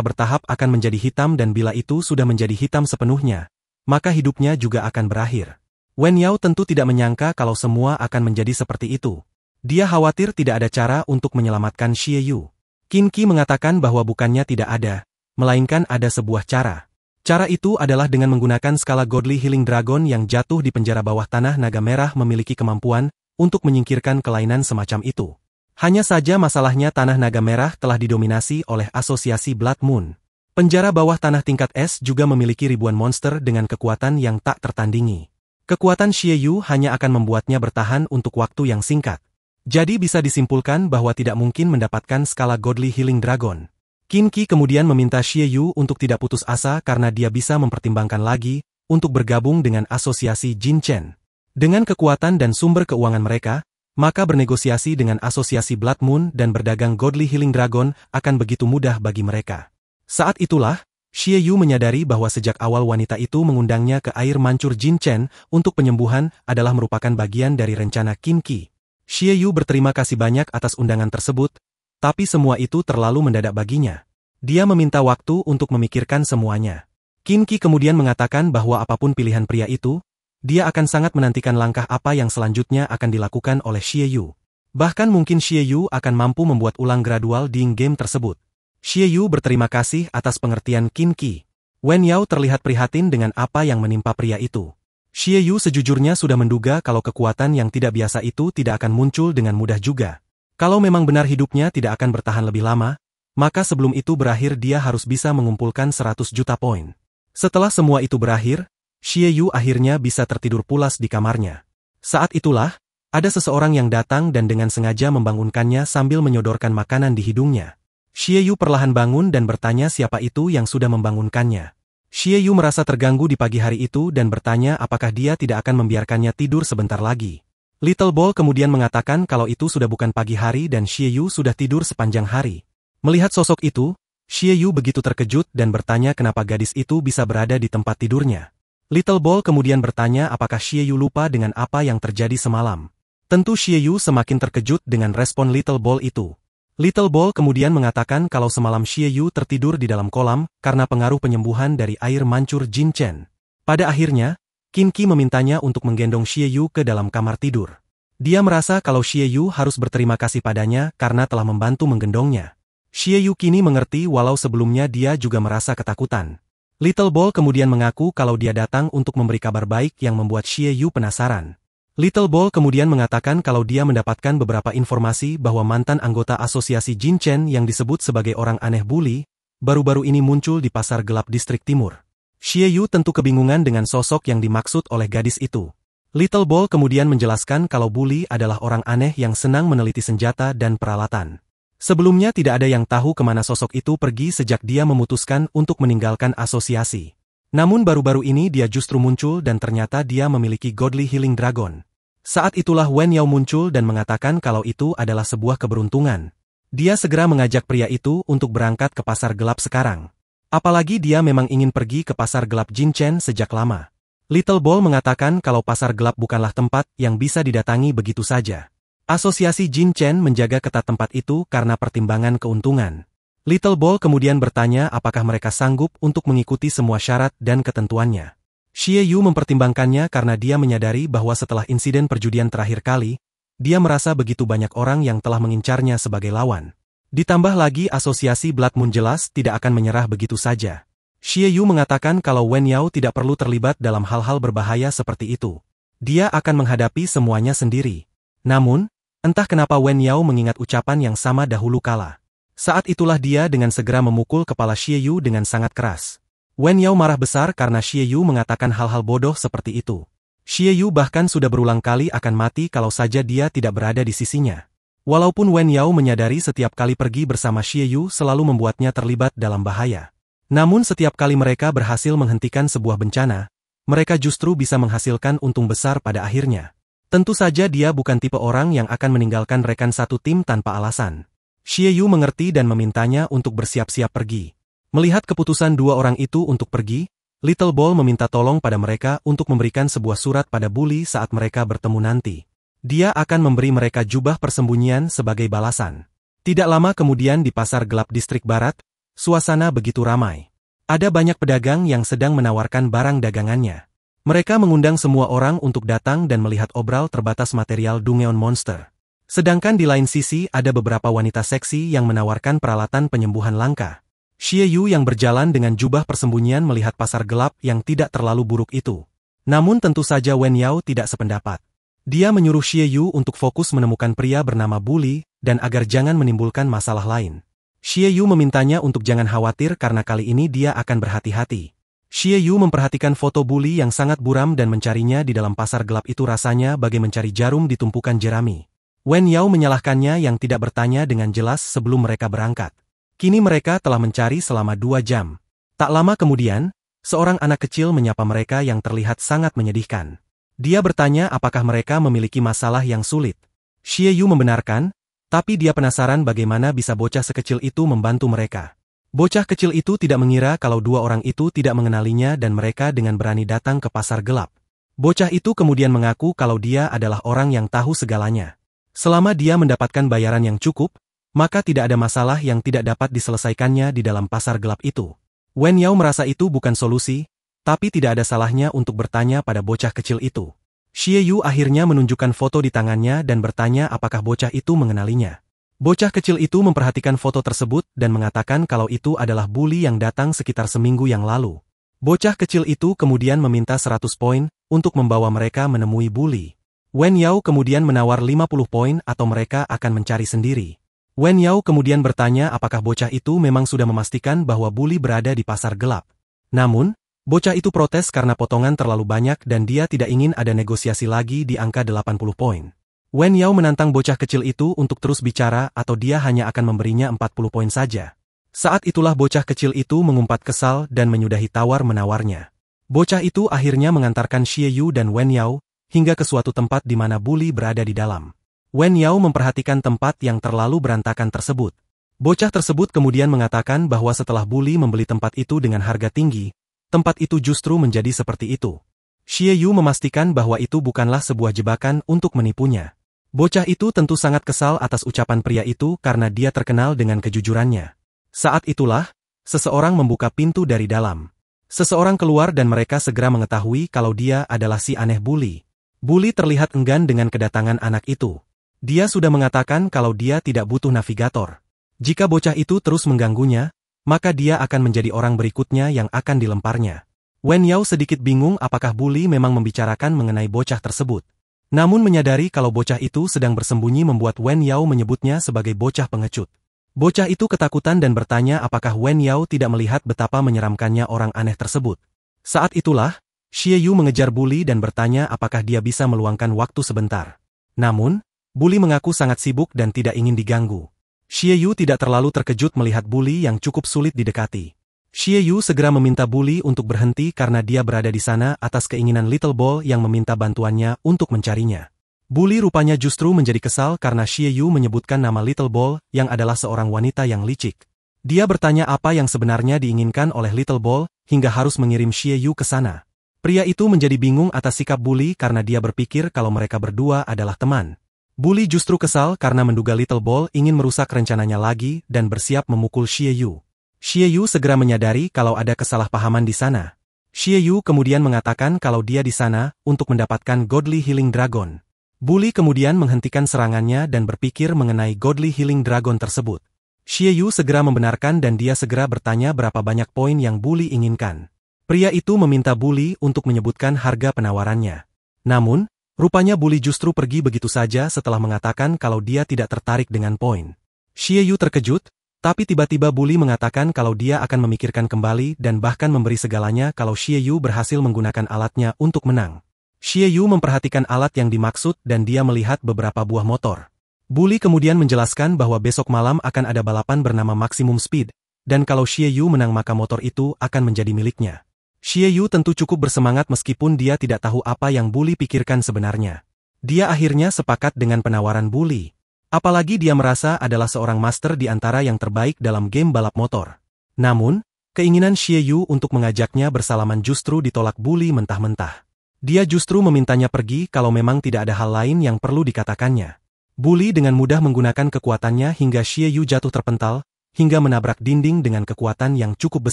bertahap akan menjadi hitam dan bila itu sudah menjadi hitam sepenuhnya, maka hidupnya juga akan berakhir. Wen Yao tentu tidak menyangka kalau semua akan menjadi seperti itu. Dia khawatir tidak ada cara untuk menyelamatkan Xie Yu. Qin Qi mengatakan bahwa bukannya tidak ada, melainkan ada sebuah cara. Cara itu adalah dengan menggunakan skala Godly Healing Dragon yang jatuh di penjara bawah tanah naga merah memiliki kemampuan untuk menyingkirkan kelainan semacam itu. Hanya saja masalahnya tanah naga merah telah didominasi oleh asosiasi Blood Moon. Penjara bawah tanah tingkat S juga memiliki ribuan monster dengan kekuatan yang tak tertandingi. Kekuatan Xie Yu hanya akan membuatnya bertahan untuk waktu yang singkat. Jadi bisa disimpulkan bahwa tidak mungkin mendapatkan skala Godly Healing Dragon. Qin Qi kemudian meminta Xie Yu untuk tidak putus asa karena dia bisa mempertimbangkan lagi untuk bergabung dengan asosiasi Jin Chen. Dengan kekuatan dan sumber keuangan mereka, maka bernegosiasi dengan asosiasi Blood Moon dan berdagang Godly Healing Dragon akan begitu mudah bagi mereka. Saat itulah, Xie Yu menyadari bahwa sejak awal wanita itu mengundangnya ke air mancur Jin Chen untuk penyembuhan adalah merupakan bagian dari rencana Qin Qi. Xie Yu berterima kasih banyak atas undangan tersebut, tapi semua itu terlalu mendadak baginya. Dia meminta waktu untuk memikirkan semuanya. Qin Qi kemudian mengatakan bahwa apapun pilihan pria itu, dia akan sangat menantikan langkah apa yang selanjutnya akan dilakukan oleh Xie Yu. Bahkan mungkin Xie Yu akan mampu membuat ulang gradual di game tersebut. Xie Yu berterima kasih atas pengertian Qin Qi. Wen Yao terlihat prihatin dengan apa yang menimpa pria itu. Xie Yu sejujurnya sudah menduga kalau kekuatan yang tidak biasa itu tidak akan muncul dengan mudah juga. Kalau memang benar hidupnya tidak akan bertahan lebih lama, maka sebelum itu berakhir dia harus bisa mengumpulkan 100 juta poin. Setelah semua itu berakhir, Xie Yu akhirnya bisa tertidur pulas di kamarnya. Saat itulah, ada seseorang yang datang dan dengan sengaja membangunkannya sambil menyodorkan makanan di hidungnya. Xie Yu perlahan bangun dan bertanya siapa itu yang sudah membangunkannya. Xie Yu merasa terganggu di pagi hari itu dan bertanya apakah dia tidak akan membiarkannya tidur sebentar lagi. Little Ball kemudian mengatakan kalau itu sudah bukan pagi hari dan Xie Yu sudah tidur sepanjang hari. Melihat sosok itu, Xie Yu begitu terkejut dan bertanya kenapa gadis itu bisa berada di tempat tidurnya. Little Ball kemudian bertanya apakah Xie Yu lupa dengan apa yang terjadi semalam. Tentu Xie Yu semakin terkejut dengan respon Little Ball itu. Little Ball kemudian mengatakan kalau semalam Xie Yu tertidur di dalam kolam karena pengaruh penyembuhan dari air mancur Jin Chen. Pada akhirnya, Qin Qi memintanya untuk menggendong Xie Yu ke dalam kamar tidur. Dia merasa kalau Xie Yu harus berterima kasih padanya karena telah membantu menggendongnya. Xie Yu kini mengerti walau sebelumnya dia juga merasa ketakutan. Little Ball kemudian mengaku kalau dia datang untuk memberi kabar baik yang membuat Xie Yu penasaran. Little Ball kemudian mengatakan kalau dia mendapatkan beberapa informasi bahwa mantan anggota asosiasi Jin Chen yang disebut sebagai orang aneh bully, baru-baru ini muncul di pasar gelap distrik timur. Xie Yu tentu kebingungan dengan sosok yang dimaksud oleh gadis itu. Little Ball kemudian menjelaskan kalau bully adalah orang aneh yang senang meneliti senjata dan peralatan. Sebelumnya tidak ada yang tahu kemana sosok itu pergi sejak dia memutuskan untuk meninggalkan asosiasi. Namun baru-baru ini dia justru muncul dan ternyata dia memiliki Godly Healing Dragon. Saat itulah Wen Yao muncul dan mengatakan kalau itu adalah sebuah keberuntungan. Dia segera mengajak pria itu untuk berangkat ke pasar gelap sekarang. Apalagi dia memang ingin pergi ke pasar gelap Jinchen sejak lama. Little Ball mengatakan kalau pasar gelap bukanlah tempat yang bisa didatangi begitu saja. Asosiasi Jinchen menjaga ketat tempat itu karena pertimbangan keuntungan. Little Ball kemudian bertanya apakah mereka sanggup untuk mengikuti semua syarat dan ketentuannya. Xie Yu mempertimbangkannya karena dia menyadari bahwa setelah insiden perjudian terakhir kali, dia merasa begitu banyak orang yang telah mengincarnya sebagai lawan. Ditambah lagi asosiasi Blood Moon jelas tidak akan menyerah begitu saja. Xie Yu mengatakan kalau Wen Yao tidak perlu terlibat dalam hal-hal berbahaya seperti itu. Dia akan menghadapi semuanya sendiri. Namun, entah kenapa Wen Yao mengingat ucapan yang sama dahulu kala. Saat itulah dia dengan segera memukul kepala Xie Yu dengan sangat keras. Wen Yao marah besar karena Xie Yu mengatakan hal-hal bodoh seperti itu. Xie Yu bahkan sudah berulang kali akan mati kalau saja dia tidak berada di sisinya. Walaupun Wen Yao menyadari setiap kali pergi bersama Xie Yu selalu membuatnya terlibat dalam bahaya. Namun setiap kali mereka berhasil menghentikan sebuah bencana, mereka justru bisa menghasilkan untung besar pada akhirnya. Tentu saja dia bukan tipe orang yang akan meninggalkan rekan satu tim tanpa alasan. Xie Yu mengerti dan memintanya untuk bersiap-siap pergi. Melihat keputusan dua orang itu untuk pergi, Little Ball meminta tolong pada mereka untuk memberikan sebuah surat pada Bully saat mereka bertemu nanti. Dia akan memberi mereka jubah persembunyian sebagai balasan. Tidak lama kemudian di pasar gelap distrik barat, suasana begitu ramai. Ada banyak pedagang yang sedang menawarkan barang dagangannya. Mereka mengundang semua orang untuk datang dan melihat obral terbatas material Dungeon Monster. Sedangkan di lain sisi ada beberapa wanita seksi yang menawarkan peralatan penyembuhan langka. Xie Yu yang berjalan dengan jubah persembunyian melihat pasar gelap yang tidak terlalu buruk itu. Namun tentu saja Wen Yao tidak sependapat. Dia menyuruh Xie Yu untuk fokus menemukan pria bernama Bully dan agar jangan menimbulkan masalah lain. Xie Yu memintanya untuk jangan khawatir karena kali ini dia akan berhati-hati. Xie Yu memperhatikan foto Bully yang sangat buram dan mencarinya di dalam pasar gelap itu rasanya bagai mencari jarum di tumpukan jerami. Wen Yao menyalahkannya yang tidak bertanya dengan jelas sebelum mereka berangkat. Kini mereka telah mencari selama 2 jam. Tak lama kemudian, seorang anak kecil menyapa mereka yang terlihat sangat menyedihkan. Dia bertanya apakah mereka memiliki masalah yang sulit. Xie Yu membenarkan, tapi dia penasaran bagaimana bisa bocah sekecil itu membantu mereka. Bocah kecil itu tidak mengira kalau dua orang itu tidak mengenalinya dan mereka dengan berani datang ke pasar gelap. Bocah itu kemudian mengaku kalau dia adalah orang yang tahu segalanya. Selama dia mendapatkan bayaran yang cukup, maka tidak ada masalah yang tidak dapat diselesaikannya di dalam pasar gelap itu. Wen Yao merasa itu bukan solusi, tapi tidak ada salahnya untuk bertanya pada bocah kecil itu. Xie Yu akhirnya menunjukkan foto di tangannya dan bertanya apakah bocah itu mengenalinya. Bocah kecil itu memperhatikan foto tersebut dan mengatakan kalau itu adalah Bully yang datang sekitar seminggu yang lalu. Bocah kecil itu kemudian meminta 100 poin untuk membawa mereka menemui Bully. Wen Yao kemudian menawar 50 poin atau mereka akan mencari sendiri. Wen Yao kemudian bertanya apakah bocah itu memang sudah memastikan bahwa Bully berada di pasar gelap. Namun, bocah itu protes karena potongan terlalu banyak dan dia tidak ingin ada negosiasi lagi di angka 80 poin. Wen Yao menantang bocah kecil itu untuk terus bicara atau dia hanya akan memberinya 40 poin saja. Saat itulah bocah kecil itu mengumpat kesal dan menyudahi tawar-menawarnya. Bocah itu akhirnya mengantarkan Xie Yu dan Wen Yao hingga ke suatu tempat di mana Bully berada di dalam. Wen Yao memperhatikan tempat yang terlalu berantakan tersebut. Bocah tersebut kemudian mengatakan bahwa setelah Bully membeli tempat itu dengan harga tinggi, tempat itu justru menjadi seperti itu. Xie Yu memastikan bahwa itu bukanlah sebuah jebakan untuk menipunya. Bocah itu tentu sangat kesal atas ucapan pria itu karena dia terkenal dengan kejujurannya. Saat itulah, seseorang membuka pintu dari dalam. Seseorang keluar dan mereka segera mengetahui kalau dia adalah si aneh Bully. Bully terlihat enggan dengan kedatangan anak itu. Dia sudah mengatakan kalau dia tidak butuh navigator. Jika bocah itu terus mengganggunya, maka dia akan menjadi orang berikutnya yang akan dilemparnya. Wen Yao sedikit bingung apakah Bully memang membicarakan mengenai bocah tersebut. Namun menyadari kalau bocah itu sedang bersembunyi membuat Wen Yao menyebutnya sebagai bocah pengecut. Bocah itu ketakutan dan bertanya apakah Wen Yao tidak melihat betapa menyeramkannya orang aneh tersebut. Saat itulah, Xie Yu mengejar Bully dan bertanya apakah dia bisa meluangkan waktu sebentar. Namun, Bully mengaku sangat sibuk dan tidak ingin diganggu. Xie Yu tidak terlalu terkejut melihat Bully yang cukup sulit didekati. Xie Yu segera meminta Bully untuk berhenti karena dia berada di sana atas keinginan Little Ball yang meminta bantuannya untuk mencarinya. Bully rupanya justru menjadi kesal karena Xie Yu menyebutkan nama Little Ball yang adalah seorang wanita yang licik. Dia bertanya apa yang sebenarnya diinginkan oleh Little Ball, hingga harus mengirim Xie Yu ke sana. Pria itu menjadi bingung atas sikap Bully karena dia berpikir kalau mereka berdua adalah teman. Bully justru kesal karena menduga Little Ball ingin merusak rencananya lagi dan bersiap memukul Xie Yu. Xie Yu segera menyadari kalau ada kesalahpahaman di sana. Xie Yu kemudian mengatakan kalau dia di sana untuk mendapatkan Godly Healing Dragon. Bully kemudian menghentikan serangannya dan berpikir mengenai Godly Healing Dragon tersebut. Xie Yu segera membenarkan dan dia segera bertanya berapa banyak poin yang Bully inginkan. Pria itu meminta Bully untuk menyebutkan harga penawarannya. Namun, rupanya Bully justru pergi begitu saja setelah mengatakan kalau dia tidak tertarik dengan poin. Xie Yu terkejut, tapi tiba-tiba Bully mengatakan kalau dia akan memikirkan kembali dan bahkan memberi segalanya kalau Xie Yu berhasil menggunakan alatnya untuk menang. Xie Yu memperhatikan alat yang dimaksud dan dia melihat beberapa buah motor. Bully kemudian menjelaskan bahwa besok malam akan ada balapan bernama Maximum Speed, dan kalau Xie Yu menang maka motor itu akan menjadi miliknya. Xie Yu tentu cukup bersemangat meskipun dia tidak tahu apa yang Bully pikirkan sebenarnya. Dia akhirnya sepakat dengan penawaran Bully. Apalagi dia merasa adalah seorang master di antara yang terbaik dalam game balap motor. Namun, keinginan Xie Yu untuk mengajaknya bersalaman justru ditolak Bully mentah-mentah. Dia justru memintanya pergi kalau memang tidak ada hal lain yang perlu dikatakannya. Bully dengan mudah menggunakan kekuatannya hingga Xie Yu jatuh terpental, hingga menabrak dinding dengan kekuatan yang cukup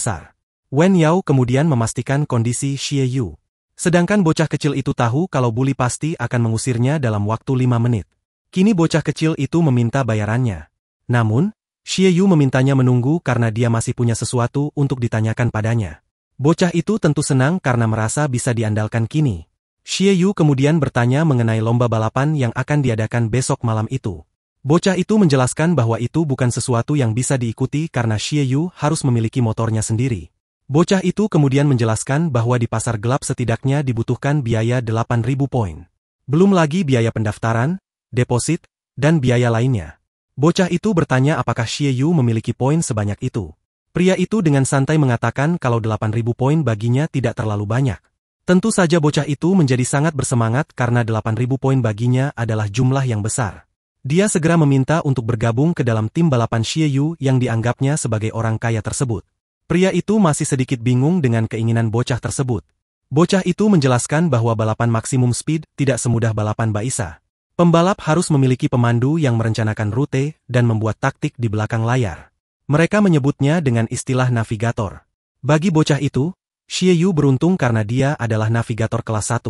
besar. Wen Yao kemudian memastikan kondisi Xie Yu. Sedangkan bocah kecil itu tahu kalau Bully pasti akan mengusirnya dalam waktu 5 menit. Kini bocah kecil itu meminta bayarannya. Namun, Xie Yu memintanya menunggu karena dia masih punya sesuatu untuk ditanyakan padanya. Bocah itu tentu senang karena merasa bisa diandalkan kini. Xie Yu kemudian bertanya mengenai lomba balapan yang akan diadakan besok malam itu. Bocah itu menjelaskan bahwa itu bukan sesuatu yang bisa diikuti karena Xie Yu harus memiliki motornya sendiri. Bocah itu kemudian menjelaskan bahwa di pasar gelap setidaknya dibutuhkan biaya 8.000 poin. Belum lagi biaya pendaftaran, deposit, dan biaya lainnya. Bocah itu bertanya apakah Xie Yu memiliki poin sebanyak itu. Pria itu dengan santai mengatakan kalau 8.000 poin baginya tidak terlalu banyak. Tentu saja bocah itu menjadi sangat bersemangat karena 8.000 poin baginya adalah jumlah yang besar. Dia segera meminta untuk bergabung ke dalam tim balapan Xie Yu yang dianggapnya sebagai orang kaya tersebut. Pria itu masih sedikit bingung dengan keinginan bocah tersebut. Bocah itu menjelaskan bahwa balapan Maximum Speed tidak semudah balapan Baisa. Pembalap harus memiliki pemandu yang merencanakan rute dan membuat taktik di belakang layar. Mereka menyebutnya dengan istilah navigator. Bagi bocah itu, Xie Yu beruntung karena dia adalah navigator kelas 1.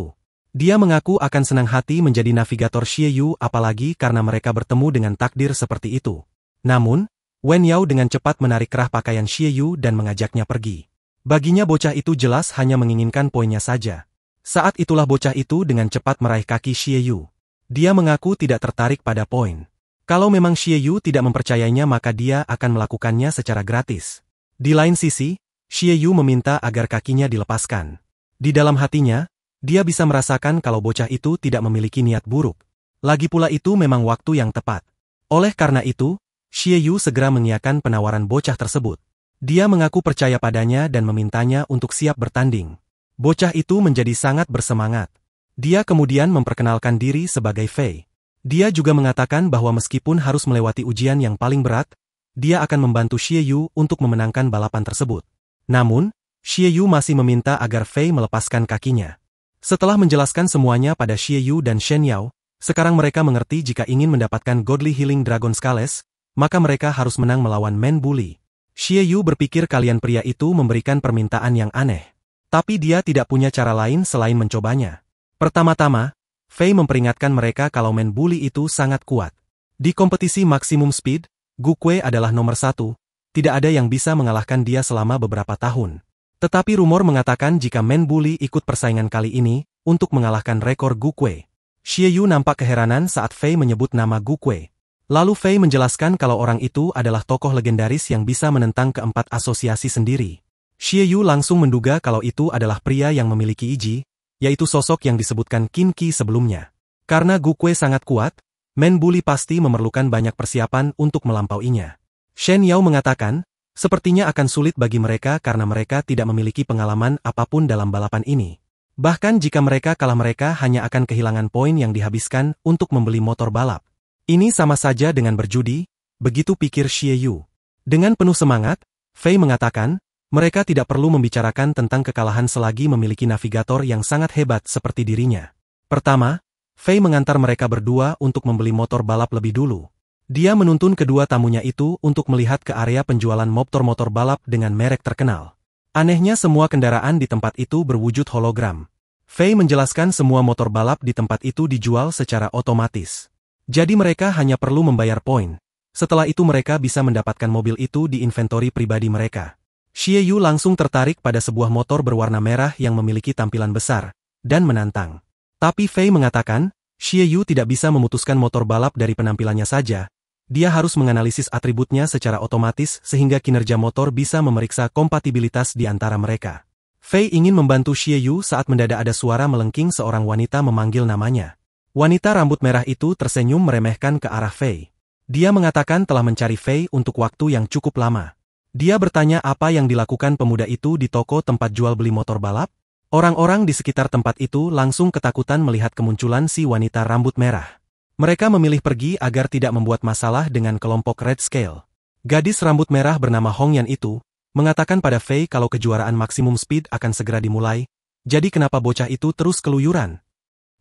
Dia mengaku akan senang hati menjadi navigator Xie Yu apalagi karena mereka bertemu dengan takdir seperti itu. Namun, Wen Yao dengan cepat menarik kerah pakaian Xie Yu dan mengajaknya pergi. Baginya bocah itu jelas hanya menginginkan poinnya saja. Saat itulah bocah itu dengan cepat meraih kaki Xie Yu. Dia mengaku tidak tertarik pada poin. Kalau memang Xie Yu tidak mempercayainya maka dia akan melakukannya secara gratis. Di lain sisi, Xie Yu meminta agar kakinya dilepaskan. Di dalam hatinya, dia bisa merasakan kalau bocah itu tidak memiliki niat buruk. Lagi pula itu memang waktu yang tepat. Oleh karena itu, Xie Yu segera mengiyakan penawaran bocah tersebut. Dia mengaku percaya padanya dan memintanya untuk siap bertanding. Bocah itu menjadi sangat bersemangat. Dia kemudian memperkenalkan diri sebagai Fei. Dia juga mengatakan bahwa meskipun harus melewati ujian yang paling berat, dia akan membantu Xie Yu untuk memenangkan balapan tersebut. Namun, Xie Yu masih meminta agar Fei melepaskan kakinya. Setelah menjelaskan semuanya pada Xie Yu dan Shen Yao, sekarang mereka mengerti jika ingin mendapatkan Godly Healing Dragon Scales, maka mereka harus menang melawan Men Bully. Xie Yu berpikir kalian pria itu memberikan permintaan yang aneh. Tapi dia tidak punya cara lain selain mencobanya. Pertama-tama, Fei memperingatkan mereka kalau Men Bully itu sangat kuat. Di kompetisi Maximum Speed, Gu Kui adalah nomor 1, tidak ada yang bisa mengalahkan dia selama beberapa tahun. Tetapi rumor mengatakan jika Men Bully ikut persaingan kali ini, untuk mengalahkan rekor Gu Kui. Xie Yu nampak keheranan saat Fei menyebut nama Gu Kui. Lalu Fei menjelaskan kalau orang itu adalah tokoh legendaris yang bisa menentang keempat asosiasi sendiri. Xie Yu langsung menduga kalau itu adalah pria yang memiliki Iji, yaitu sosok yang disebutkan Qin Qi sebelumnya. Karena Gu Kui sangat kuat, Men Bully pasti memerlukan banyak persiapan untuk melampauinya. Shen Yao mengatakan, sepertinya akan sulit bagi mereka karena mereka tidak memiliki pengalaman apapun dalam balapan ini. Bahkan jika mereka kalah mereka hanya akan kehilangan poin yang dihabiskan untuk membeli motor balap. Ini sama saja dengan berjudi, begitu pikir Xie Yu. Dengan penuh semangat, Fei mengatakan, mereka tidak perlu membicarakan tentang kekalahan selagi memiliki navigator yang sangat hebat seperti dirinya. Pertama, Fei mengantar mereka berdua untuk membeli motor balap lebih dulu. Dia menuntun kedua tamunya itu untuk melihat ke area penjualan motor-motor balap dengan merek terkenal. Anehnya semua kendaraan di tempat itu berwujud hologram. Fei menjelaskan semua motor balap di tempat itu dijual secara otomatis. Jadi mereka hanya perlu membayar poin. Setelah itu mereka bisa mendapatkan mobil itu di inventori pribadi mereka. Xie Yu langsung tertarik pada sebuah motor berwarna merah yang memiliki tampilan besar dan menantang. Tapi Fei mengatakan, Xie Yu tidak bisa memutuskan motor balap dari penampilannya saja. Dia harus menganalisis atributnya secara otomatis sehingga kinerja motor bisa memeriksa kompatibilitas di antara mereka. Fei ingin membantu Xie Yu saat mendadak ada suara melengking seorang wanita memanggil namanya. Wanita rambut merah itu tersenyum meremehkan ke arah Fei. Dia mengatakan telah mencari Fei untuk waktu yang cukup lama. Dia bertanya apa yang dilakukan pemuda itu di toko tempat jual beli motor balap. Orang-orang di sekitar tempat itu langsung ketakutan melihat kemunculan si wanita rambut merah. Mereka memilih pergi agar tidak membuat masalah dengan kelompok Red Scale. Gadis rambut merah bernama Hong Yan itu mengatakan pada Fei kalau kejuaraan Maximum Speed akan segera dimulai, jadi kenapa bocah itu terus keluyuran?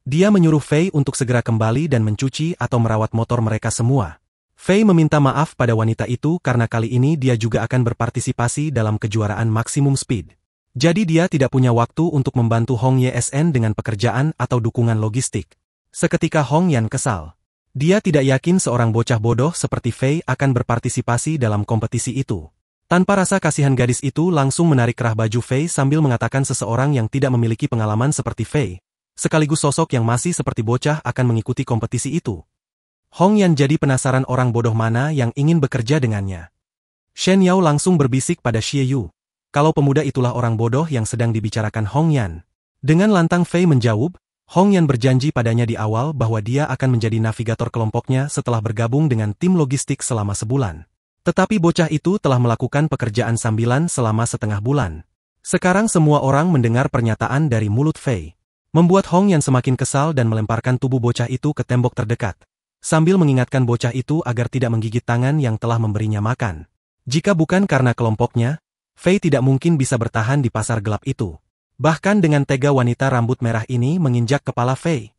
Dia menyuruh Fei untuk segera kembali dan mencuci atau merawat motor mereka semua. Fei meminta maaf pada wanita itu karena kali ini dia juga akan berpartisipasi dalam kejuaraan Maximum Speed. Jadi dia tidak punya waktu untuk membantu Hong Yesn dengan pekerjaan atau dukungan logistik. Seketika Hong Yan kesal. Dia tidak yakin seorang bocah bodoh seperti Fei akan berpartisipasi dalam kompetisi itu. Tanpa rasa kasihan gadis itu langsung menarik kerah baju Fei sambil mengatakan seseorang yang tidak memiliki pengalaman seperti Fei, sekaligus sosok yang masih seperti bocah akan mengikuti kompetisi itu. Hong Yan jadi penasaran orang bodoh mana yang ingin bekerja dengannya. Shen Yao langsung berbisik pada Xie Yu. Kalau pemuda itulah orang bodoh yang sedang dibicarakan Hong Yan. Dengan lantang Fei menjawab, Hong Yan berjanji padanya di awal bahwa dia akan menjadi navigator kelompoknya setelah bergabung dengan tim logistik selama sebulan. Tetapi bocah itu telah melakukan pekerjaan sambilan selama setengah bulan. Sekarang semua orang mendengar pernyataan dari mulut Fei. Membuat Hong Yan semakin kesal dan melemparkan tubuh bocah itu ke tembok terdekat. Sambil mengingatkan bocah itu agar tidak menggigit tangan yang telah memberinya makan. Jika bukan karena kelompoknya, Fei tidak mungkin bisa bertahan di pasar gelap itu. Bahkan dengan tega wanita rambut merah ini menginjak kepala Fei.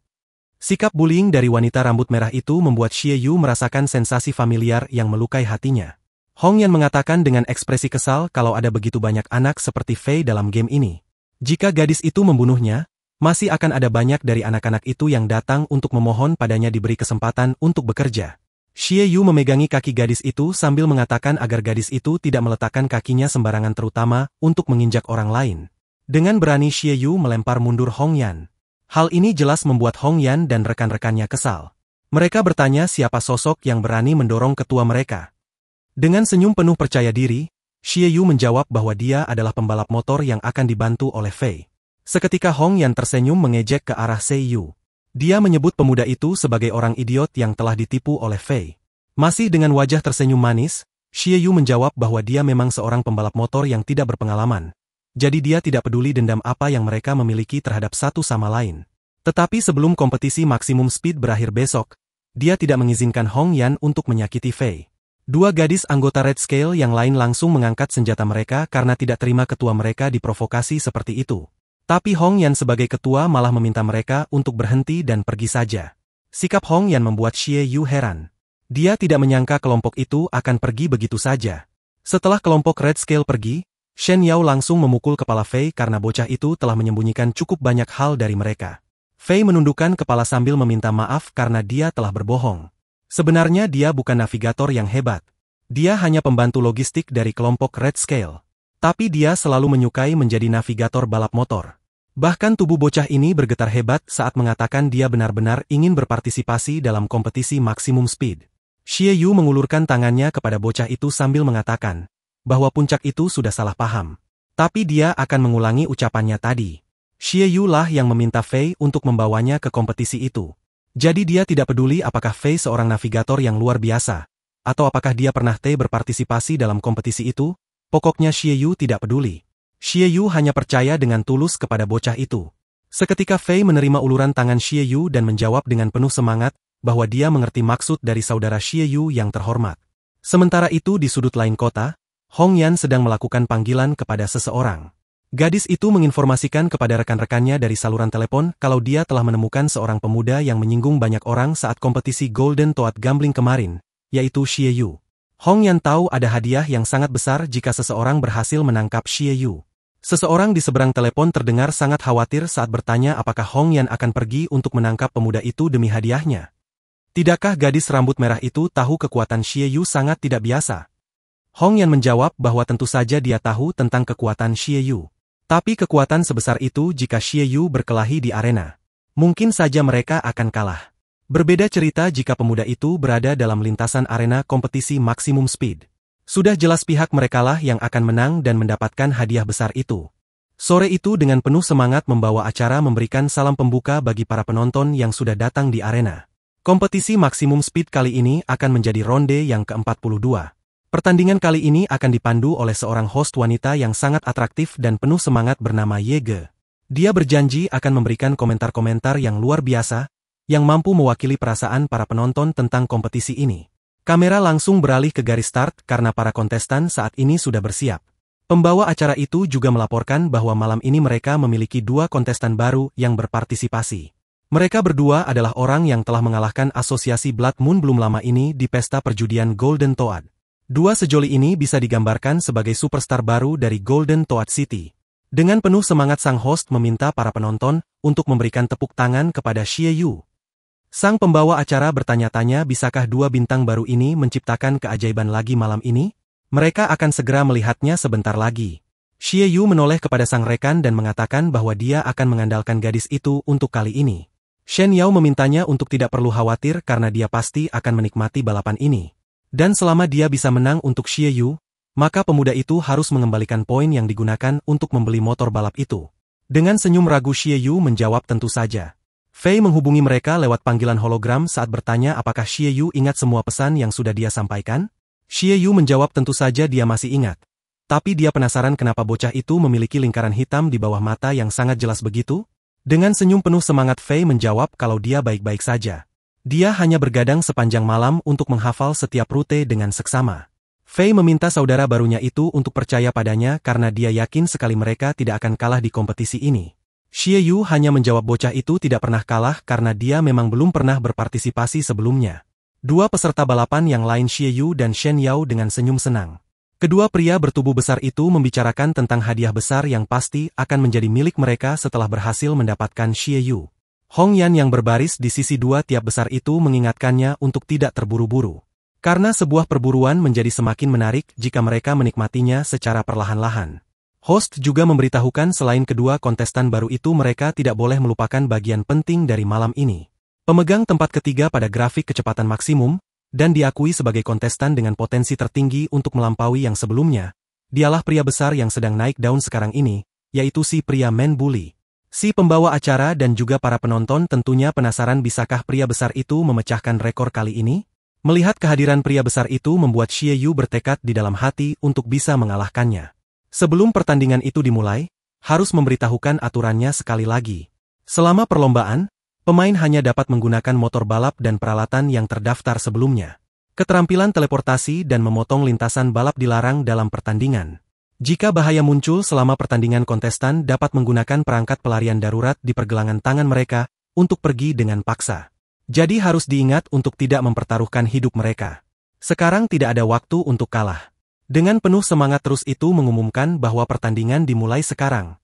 Sikap bullying dari wanita rambut merah itu membuat Xie Yu merasakan sensasi familiar yang melukai hatinya. Hong Yan mengatakan dengan ekspresi kesal kalau ada begitu banyak anak seperti Fei dalam game ini. Jika gadis itu membunuhnya, masih akan ada banyak dari anak-anak itu yang datang untuk memohon padanya diberi kesempatan untuk bekerja. Xie Yu memegangi kaki gadis itu sambil mengatakan agar gadis itu tidak meletakkan kakinya sembarangan terutama untuk menginjak orang lain. Dengan berani Xie Yu melempar mundur Hong Yan. Hal ini jelas membuat Hong Yan dan rekan-rekannya kesal. Mereka bertanya siapa sosok yang berani mendorong ketua mereka. Dengan senyum penuh percaya diri, Xie Yu menjawab bahwa dia adalah pembalap motor yang akan dibantu oleh Fei. Seketika Hong Yan tersenyum mengejek ke arah Xie Yu. Dia menyebut pemuda itu sebagai orang idiot yang telah ditipu oleh Fei. Masih dengan wajah tersenyum manis, Xie Yu menjawab bahwa dia memang seorang pembalap motor yang tidak berpengalaman. Jadi dia tidak peduli dendam apa yang mereka memiliki terhadap satu sama lain. Tetapi sebelum kompetisi Maximum Speed berakhir besok, dia tidak mengizinkan Hong Yan untuk menyakiti Fei. Dua gadis anggota Red Scale yang lain langsung mengangkat senjata mereka karena tidak terima ketua mereka diprovokasi seperti itu. Tapi Hong Yan sebagai ketua malah meminta mereka untuk berhenti dan pergi saja. Sikap Hong Yan membuat Xie Yu heran. Dia tidak menyangka kelompok itu akan pergi begitu saja. Setelah kelompok Red Scale pergi, Shen Yao langsung memukul kepala Fei karena bocah itu telah menyembunyikan cukup banyak hal dari mereka. Fei menundukkan kepala sambil meminta maaf karena dia telah berbohong. Sebenarnya dia bukan navigator yang hebat. Dia hanya pembantu logistik dari kelompok Red Scale. Tapi dia selalu menyukai menjadi navigator balap motor. Bahkan tubuh bocah ini bergetar hebat saat mengatakan dia benar-benar ingin berpartisipasi dalam kompetisi Maximum Speed. Xie Yu mengulurkan tangannya kepada bocah itu sambil mengatakan bahwa puncak itu sudah salah paham. Tapi dia akan mengulangi ucapannya tadi. Xie Yu lah yang meminta Fei untuk membawanya ke kompetisi itu. Jadi dia tidak peduli apakah Fei seorang navigator yang luar biasa, atau apakah dia pernah berpartisipasi dalam kompetisi itu. Pokoknya Xie Yu tidak peduli. Xie Yu hanya percaya dengan tulus kepada bocah itu. Seketika Fei menerima uluran tangan Xie Yu dan menjawab dengan penuh semangat bahwa dia mengerti maksud dari saudara Xie Yu yang terhormat. Sementara itu di sudut lain kota, Hong Yan sedang melakukan panggilan kepada seseorang. Gadis itu menginformasikan kepada rekan-rekannya dari saluran telepon kalau dia telah menemukan seorang pemuda yang menyinggung banyak orang saat kompetisi Golden Toad Gambling kemarin, yaitu Xie Yu. Hong Yan tahu ada hadiah yang sangat besar jika seseorang berhasil menangkap Xie Yu. Seseorang di seberang telepon terdengar sangat khawatir saat bertanya apakah Hong Yan akan pergi untuk menangkap pemuda itu demi hadiahnya. Tidakkah gadis rambut merah itu tahu kekuatan Xie Yu sangat tidak biasa? Hong Yan menjawab bahwa tentu saja dia tahu tentang kekuatan Xie Yu. Tapi kekuatan sebesar itu jika Xie Yu berkelahi di arena, mungkin saja mereka akan kalah. Berbeda cerita jika pemuda itu berada dalam lintasan arena kompetisi maksimum speed. Sudah jelas pihak merekalah yang akan menang dan mendapatkan hadiah besar itu. Sore itu dengan penuh semangat membawa acara memberikan salam pembuka bagi para penonton yang sudah datang di arena. Kompetisi maksimum speed kali ini akan menjadi ronde yang ke-42. Pertandingan kali ini akan dipandu oleh seorang host wanita yang sangat atraktif dan penuh semangat bernama Yege. Dia berjanji akan memberikan komentar-komentar yang luar biasa, yang mampu mewakili perasaan para penonton tentang kompetisi ini. Kamera langsung beralih ke garis start karena para kontestan saat ini sudah bersiap. Pembawa acara itu juga melaporkan bahwa malam ini mereka memiliki 2 kontestan baru yang berpartisipasi. Mereka berdua adalah orang yang telah mengalahkan asosiasi Blood Moon belum lama ini di pesta perjudian Golden Toad. 2 sejoli ini bisa digambarkan sebagai superstar baru dari Golden Toad City. Dengan penuh semangat sang host meminta para penonton untuk memberikan tepuk tangan kepada Xie Yu. Sang pembawa acara bertanya-tanya bisakah 2 bintang baru ini menciptakan keajaiban lagi malam ini? Mereka akan segera melihatnya sebentar lagi. Xie Yu menoleh kepada sang rekan dan mengatakan bahwa dia akan mengandalkan gadis itu untuk kali ini. Shen Yao memintanya untuk tidak perlu khawatir karena dia pasti akan menikmati balapan ini. Dan selama dia bisa menang untuk Xie Yu, maka pemuda itu harus mengembalikan poin yang digunakan untuk membeli motor balap itu. Dengan senyum ragu Xie Yu menjawab tentu saja. Fei menghubungi mereka lewat panggilan hologram saat bertanya apakah Xie Yu ingat semua pesan yang sudah dia sampaikan. Xie Yu menjawab tentu saja dia masih ingat. Tapi dia penasaran kenapa bocah itu memiliki lingkaran hitam di bawah mata yang sangat jelas begitu. Dengan senyum penuh semangat Fei menjawab kalau dia baik-baik saja. Dia hanya bergadang sepanjang malam untuk menghafal setiap rute dengan seksama. Fei meminta saudara barunya itu untuk percaya padanya karena dia yakin sekali mereka tidak akan kalah di kompetisi ini. Xie Yu hanya menjawab bocah itu tidak pernah kalah karena dia memang belum pernah berpartisipasi sebelumnya. 2 peserta balapan yang lain Xie Yu dan Shen Yao dengan senyum senang. Kedua pria bertubuh besar itu membicarakan tentang hadiah besar yang pasti akan menjadi milik mereka setelah berhasil mendapatkan Xie Yu. Hong Yan yang berbaris di sisi 2 tiap besar itu mengingatkannya untuk tidak terburu-buru. Karena sebuah perburuan menjadi semakin menarik jika mereka menikmatinya secara perlahan-lahan. Host juga memberitahukan selain kedua kontestan baru itu mereka tidak boleh melupakan bagian penting dari malam ini. Pemegang tempat ketiga pada grafik kecepatan maksimum, dan diakui sebagai kontestan dengan potensi tertinggi untuk melampaui yang sebelumnya, dialah pria besar yang sedang naik daun sekarang ini, yaitu si pria Man Bully. Si pembawa acara dan juga para penonton tentunya penasaran bisakah pria besar itu memecahkan rekor kali ini? Melihat kehadiran pria besar itu membuat Xie Yu bertekad di dalam hati untuk bisa mengalahkannya. Sebelum pertandingan itu dimulai, harus memberitahukan aturannya sekali lagi. Selama perlombaan, pemain hanya dapat menggunakan motor balap dan peralatan yang terdaftar sebelumnya. Keterampilan teleportasi dan memotong lintasan balap dilarang dalam pertandingan. Jika bahaya muncul selama pertandingan kontestan dapat menggunakan perangkat pelarian darurat di pergelangan tangan mereka untuk pergi dengan paksa. Jadi harus diingat untuk tidak mempertaruhkan hidup mereka. Sekarang tidak ada waktu untuk kalah. Dengan penuh semangat terus itu mengumumkan bahwa pertandingan dimulai sekarang.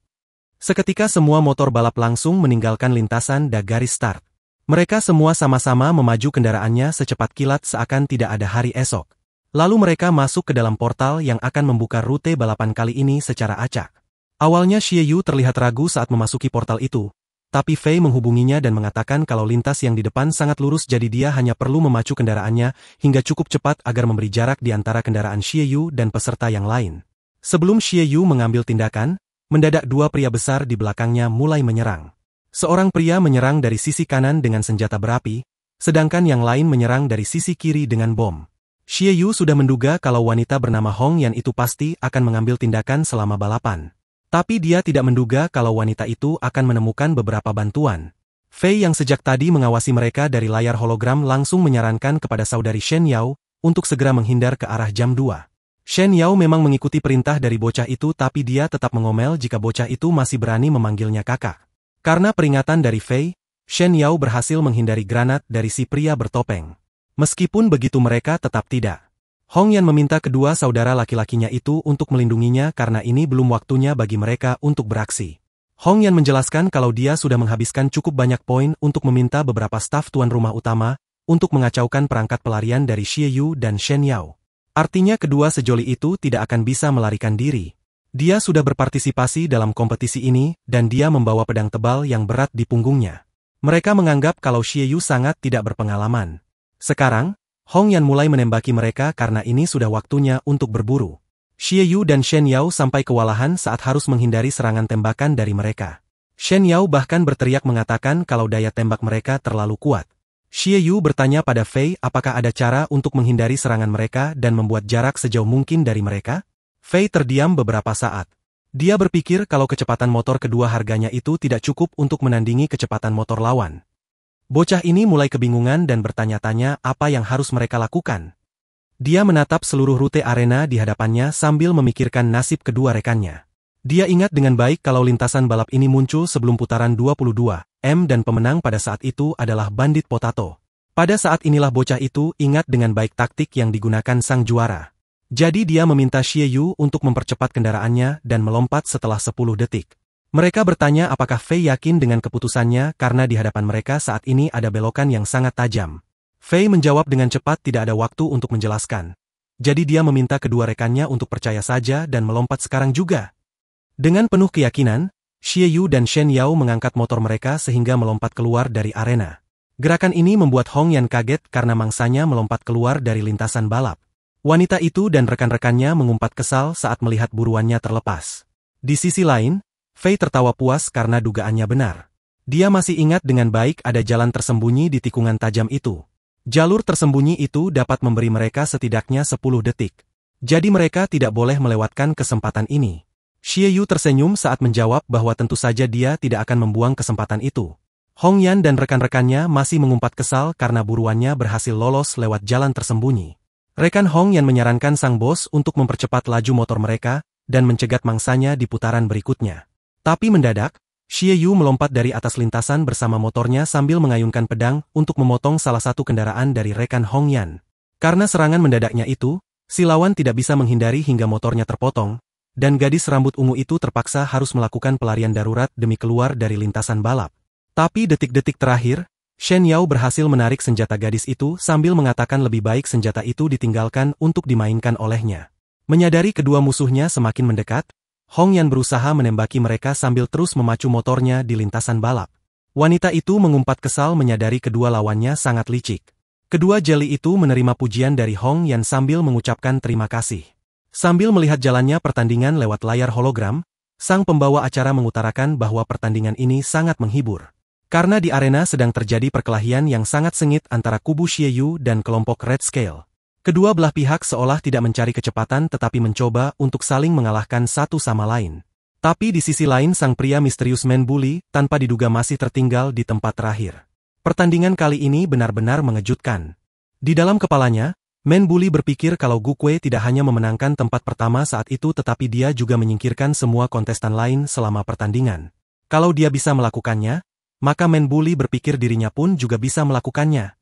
Seketika semua motor balap langsung meninggalkan lintasan dan garis start. Mereka semua sama-sama memaju kendaraannya secepat kilat seakan tidak ada hari esok. Lalu mereka masuk ke dalam portal yang akan membuka rute balapan kali ini secara acak. Awalnya Xie Yu terlihat ragu saat memasuki portal itu, tapi Fei menghubunginya dan mengatakan kalau lintas yang di depan sangat lurus jadi dia hanya perlu memacu kendaraannya hingga cukup cepat agar memberi jarak di antara kendaraan Xie Yu dan peserta yang lain. Sebelum Xie Yu mengambil tindakan, mendadak 2 pria besar di belakangnya mulai menyerang. Seorang pria menyerang dari sisi kanan dengan senjata berapi, sedangkan yang lain menyerang dari sisi kiri dengan bom. Xie Yu sudah menduga kalau wanita bernama Hong Yan itu pasti akan mengambil tindakan selama balapan. Tapi dia tidak menduga kalau wanita itu akan menemukan beberapa bantuan. Fei yang sejak tadi mengawasi mereka dari layar hologram langsung menyarankan kepada saudari Shen Yao untuk segera menghindar ke arah jam 2. Shen Yao memang mengikuti perintah dari bocah itu tapi dia tetap mengomel jika bocah itu masih berani memanggilnya kakak. Karena peringatan dari Fei, Shen Yao berhasil menghindari granat dari si pria bertopeng. Meskipun begitu mereka tetap tidak. Hong Yan meminta kedua saudara laki-lakinya itu untuk melindunginya karena ini belum waktunya bagi mereka untuk beraksi. Hong Yan menjelaskan kalau dia sudah menghabiskan cukup banyak poin untuk meminta beberapa staf tuan rumah utama untuk mengacaukan perangkat pelarian dari Xie Yu dan Shen Yao. Artinya kedua sejoli itu tidak akan bisa melarikan diri. Dia sudah berpartisipasi dalam kompetisi ini dan dia membawa pedang tebal yang berat di punggungnya. Mereka menganggap kalau Xie Yu sangat tidak berpengalaman. Sekarang, Hong Yan mulai menembaki mereka karena ini sudah waktunya untuk berburu. Xie Yu dan Shen Yao sampai kewalahan saat harus menghindari serangan tembakan dari mereka. Shen Yao bahkan berteriak mengatakan kalau daya tembak mereka terlalu kuat. Xie Yu bertanya pada Fei apakah ada cara untuk menghindari serangan mereka dan membuat jarak sejauh mungkin dari mereka? Fei terdiam beberapa saat. Dia berpikir kalau kecepatan motor kedua harganya itu tidak cukup untuk menandingi kecepatan motor lawan. Bocah ini mulai kebingungan dan bertanya-tanya apa yang harus mereka lakukan. Dia menatap seluruh rute arena di hadapannya sambil memikirkan nasib kedua rekannya. Dia ingat dengan baik kalau lintasan balap ini muncul sebelum putaran 22, dan pemenang pada saat itu adalah Bandit Potato. Pada saat inilah bocah itu ingat dengan baik taktik yang digunakan sang juara. Jadi dia meminta Xie Yu untuk mempercepat kendaraannya dan melompat setelah 10 detik. Mereka bertanya apakah Fei yakin dengan keputusannya karena di hadapan mereka saat ini ada belokan yang sangat tajam. Fei menjawab dengan cepat tidak ada waktu untuk menjelaskan. Jadi dia meminta kedua rekannya untuk percaya saja dan melompat sekarang juga. Dengan penuh keyakinan, Xie Yu dan Shen Yao mengangkat motor mereka sehingga melompat keluar dari arena. Gerakan ini membuat Hong Yan kaget karena mangsanya melompat keluar dari lintasan balap. Wanita itu dan rekan-rekannya mengumpat kesal saat melihat buruannya terlepas. Di sisi lain, Fei tertawa puas karena dugaannya benar. Dia masih ingat dengan baik ada jalan tersembunyi di tikungan tajam itu. Jalur tersembunyi itu dapat memberi mereka setidaknya 10 detik. Jadi mereka tidak boleh melewatkan kesempatan ini. Xie Yu tersenyum saat menjawab bahwa tentu saja dia tidak akan membuang kesempatan itu. Hong Yan dan rekan-rekannya masih mengumpat kesal karena buruannya berhasil lolos lewat jalan tersembunyi. Rekan Hong Yan menyarankan sang bos untuk mempercepat laju motor mereka dan mencegat mangsanya di putaran berikutnya. Tapi mendadak, Xie Yu melompat dari atas lintasan bersama motornya sambil mengayunkan pedang untuk memotong salah satu kendaraan dari rekan Hong Yan. Karena serangan mendadaknya itu, si lawan tidak bisa menghindari hingga motornya terpotong, dan gadis rambut ungu itu terpaksa harus melakukan pelarian darurat demi keluar dari lintasan balap. Tapi detik-detik terakhir, Shen Yao berhasil menarik senjata gadis itu sambil mengatakan lebih baik senjata itu ditinggalkan untuk dimainkan olehnya. Menyadari kedua musuhnya semakin mendekat, Hong Yan berusaha menembaki mereka sambil terus memacu motornya di lintasan balap. Wanita itu mengumpat kesal menyadari kedua lawannya sangat licik. Kedua jeli itu menerima pujian dari Hong Yan sambil mengucapkan terima kasih. Sambil melihat jalannya pertandingan lewat layar hologram, sang pembawa acara mengutarakan bahwa pertandingan ini sangat menghibur. Karena di arena sedang terjadi perkelahian yang sangat sengit antara kubu Xie Yu dan kelompok Red Scale. Kedua belah pihak seolah tidak mencari kecepatan tetapi mencoba untuk saling mengalahkan satu sama lain. Tapi di sisi lain sang pria misterius Man Bully tanpa diduga masih tertinggal di tempat terakhir. Pertandingan kali ini benar-benar mengejutkan. Di dalam kepalanya, Man Bully berpikir kalau Gu Kui tidak hanya memenangkan tempat pertama saat itu tetapi dia juga menyingkirkan semua kontestan lain selama pertandingan. Kalau dia bisa melakukannya, maka Man Bully berpikir dirinya pun juga bisa melakukannya.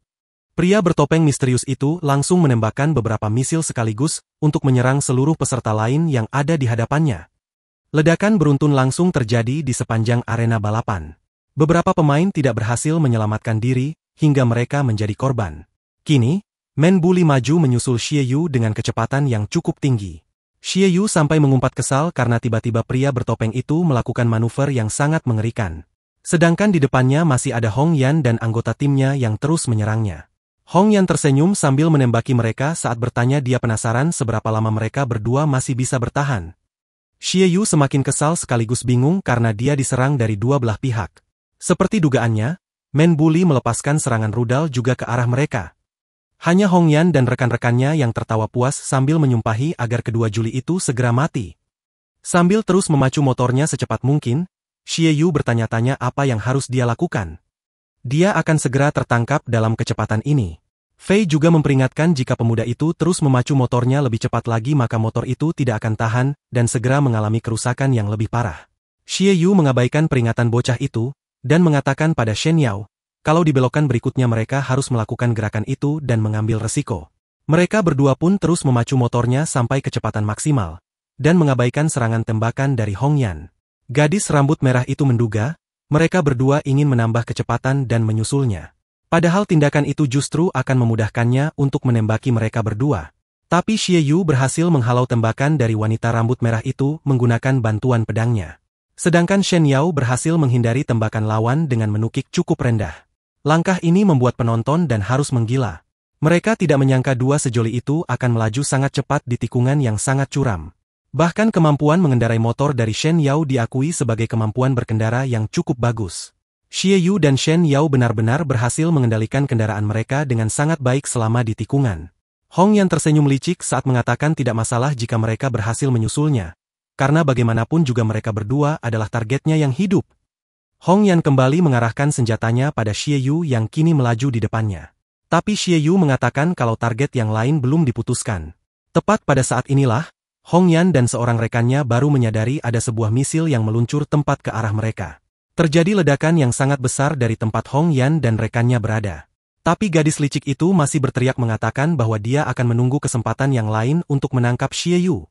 Pria bertopeng misterius itu langsung menembakkan beberapa misil sekaligus untuk menyerang seluruh peserta lain yang ada di hadapannya. Ledakan beruntun langsung terjadi di sepanjang arena balapan. Beberapa pemain tidak berhasil menyelamatkan diri hingga mereka menjadi korban. Kini, Man Bully maju menyusul Xie Yu dengan kecepatan yang cukup tinggi. Xie Yu sampai mengumpat kesal karena tiba-tiba pria bertopeng itu melakukan manuver yang sangat mengerikan. Sedangkan di depannya masih ada Hong Yan dan anggota timnya yang terus menyerangnya. Hong Yan tersenyum sambil menembaki mereka saat bertanya dia penasaran seberapa lama mereka berdua masih bisa bertahan. Xie Yu semakin kesal sekaligus bingung karena dia diserang dari dua belah pihak. Seperti dugaannya, Man Bully melepaskan serangan rudal juga ke arah mereka. Hanya Hong Yan dan rekan-rekannya yang tertawa puas sambil menyumpahi agar kedua juli itu segera mati. Sambil terus memacu motornya secepat mungkin, Xie Yu bertanya-tanya apa yang harus dia lakukan. Dia akan segera tertangkap dalam kecepatan ini. Fei juga memperingatkan jika pemuda itu terus memacu motornya lebih cepat lagi maka motor itu tidak akan tahan dan segera mengalami kerusakan yang lebih parah. Xie Yu mengabaikan peringatan bocah itu dan mengatakan pada Shen Yao, kalau di belokan berikutnya mereka harus melakukan gerakan itu dan mengambil resiko. Mereka berdua pun terus memacu motornya sampai kecepatan maksimal dan mengabaikan serangan tembakan dari Hong Yan. Gadis rambut merah itu menduga, mereka berdua ingin menambah kecepatan dan menyusulnya. Padahal tindakan itu justru akan memudahkannya untuk menembaki mereka berdua. Tapi Xie Yu berhasil menghalau tembakan dari wanita rambut merah itu menggunakan bantuan pedangnya. Sedangkan Shen Yao berhasil menghindari tembakan lawan dengan menukik cukup rendah. Langkah ini membuat penonton dan harus menggila. Mereka tidak menyangka dua sejoli itu akan melaju sangat cepat di tikungan yang sangat curam. Bahkan kemampuan mengendarai motor dari Shen Yao diakui sebagai kemampuan berkendara yang cukup bagus. Xie Yu dan Shen Yao benar-benar berhasil mengendalikan kendaraan mereka dengan sangat baik selama di tikungan. Hong Yan tersenyum licik saat mengatakan tidak masalah jika mereka berhasil menyusulnya, karena bagaimanapun juga mereka berdua adalah targetnya yang hidup. Hong Yan kembali mengarahkan senjatanya pada Xie Yu yang kini melaju di depannya. Tapi Xie Yu mengatakan kalau target yang lain belum diputuskan. Tepat pada saat inilah, Hong Yan dan seorang rekannya baru menyadari ada sebuah misil yang meluncur tempat ke arah mereka. Terjadi ledakan yang sangat besar dari tempat Hong Yan dan rekannya berada. Tapi gadis licik itu masih berteriak mengatakan bahwa dia akan menunggu kesempatan yang lain untuk menangkap Xie Yu.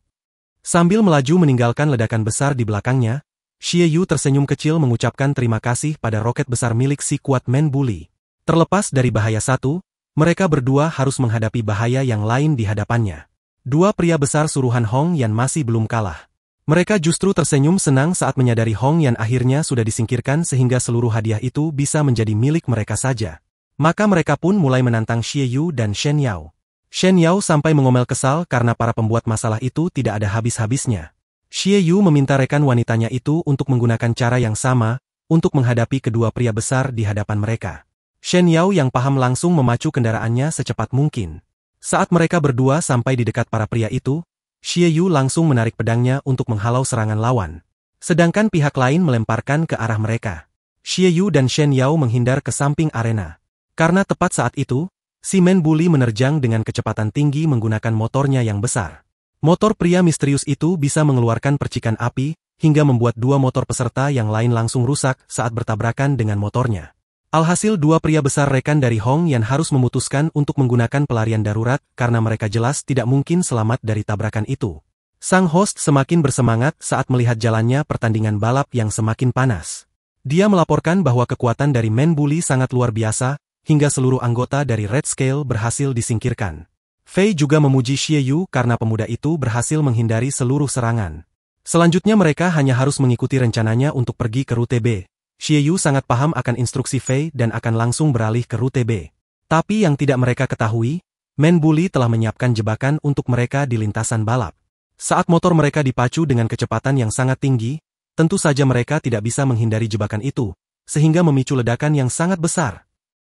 Sambil melaju meninggalkan ledakan besar di belakangnya, Xie Yu tersenyum kecil mengucapkan terima kasih pada roket besar milik si kuat Men Bully. Terlepas dari bahaya satu, mereka berdua harus menghadapi bahaya yang lain di hadapannya. Dua pria besar suruhan Hong Yan masih belum kalah. Mereka justru tersenyum senang saat menyadari Hong Yan akhirnya sudah disingkirkan sehingga seluruh hadiah itu bisa menjadi milik mereka saja. Maka mereka pun mulai menantang Xie Yu dan Shen Yao. Shen Yao sampai mengomel kesal karena para pembuat masalah itu tidak ada habis-habisnya. Xie Yu meminta rekan wanitanya itu untuk menggunakan cara yang sama untuk menghadapi kedua pria besar di hadapan mereka. Shen Yao yang paham langsung memacu kendaraannya secepat mungkin. Saat mereka berdua sampai di dekat para pria itu, Xie Yu langsung menarik pedangnya untuk menghalau serangan lawan. Sedangkan pihak lain melemparkan ke arah mereka. Xie Yu dan Shen Yao menghindar ke samping arena. Karena tepat saat itu, si Men Bully menerjang dengan kecepatan tinggi menggunakan motornya yang besar. Motor pria misterius itu bisa mengeluarkan percikan api, hingga membuat dua motor peserta yang lain langsung rusak saat bertabrakan dengan motornya. Alhasil dua pria besar rekan dari Hong Yan harus memutuskan untuk menggunakan pelarian darurat karena mereka jelas tidak mungkin selamat dari tabrakan itu. Sang host semakin bersemangat saat melihat jalannya pertandingan balap yang semakin panas. Dia melaporkan bahwa kekuatan dari Men Bully sangat luar biasa, hingga seluruh anggota dari Red Scale berhasil disingkirkan. Fei juga memuji Xie Yu karena pemuda itu berhasil menghindari seluruh serangan. Selanjutnya mereka hanya harus mengikuti rencananya untuk pergi ke rute B. Xie Yu sangat paham akan instruksi Fei dan akan langsung beralih ke rute B. Tapi yang tidak mereka ketahui, Men Bully telah menyiapkan jebakan untuk mereka di lintasan balap. Saat motor mereka dipacu dengan kecepatan yang sangat tinggi, tentu saja mereka tidak bisa menghindari jebakan itu, sehingga memicu ledakan yang sangat besar.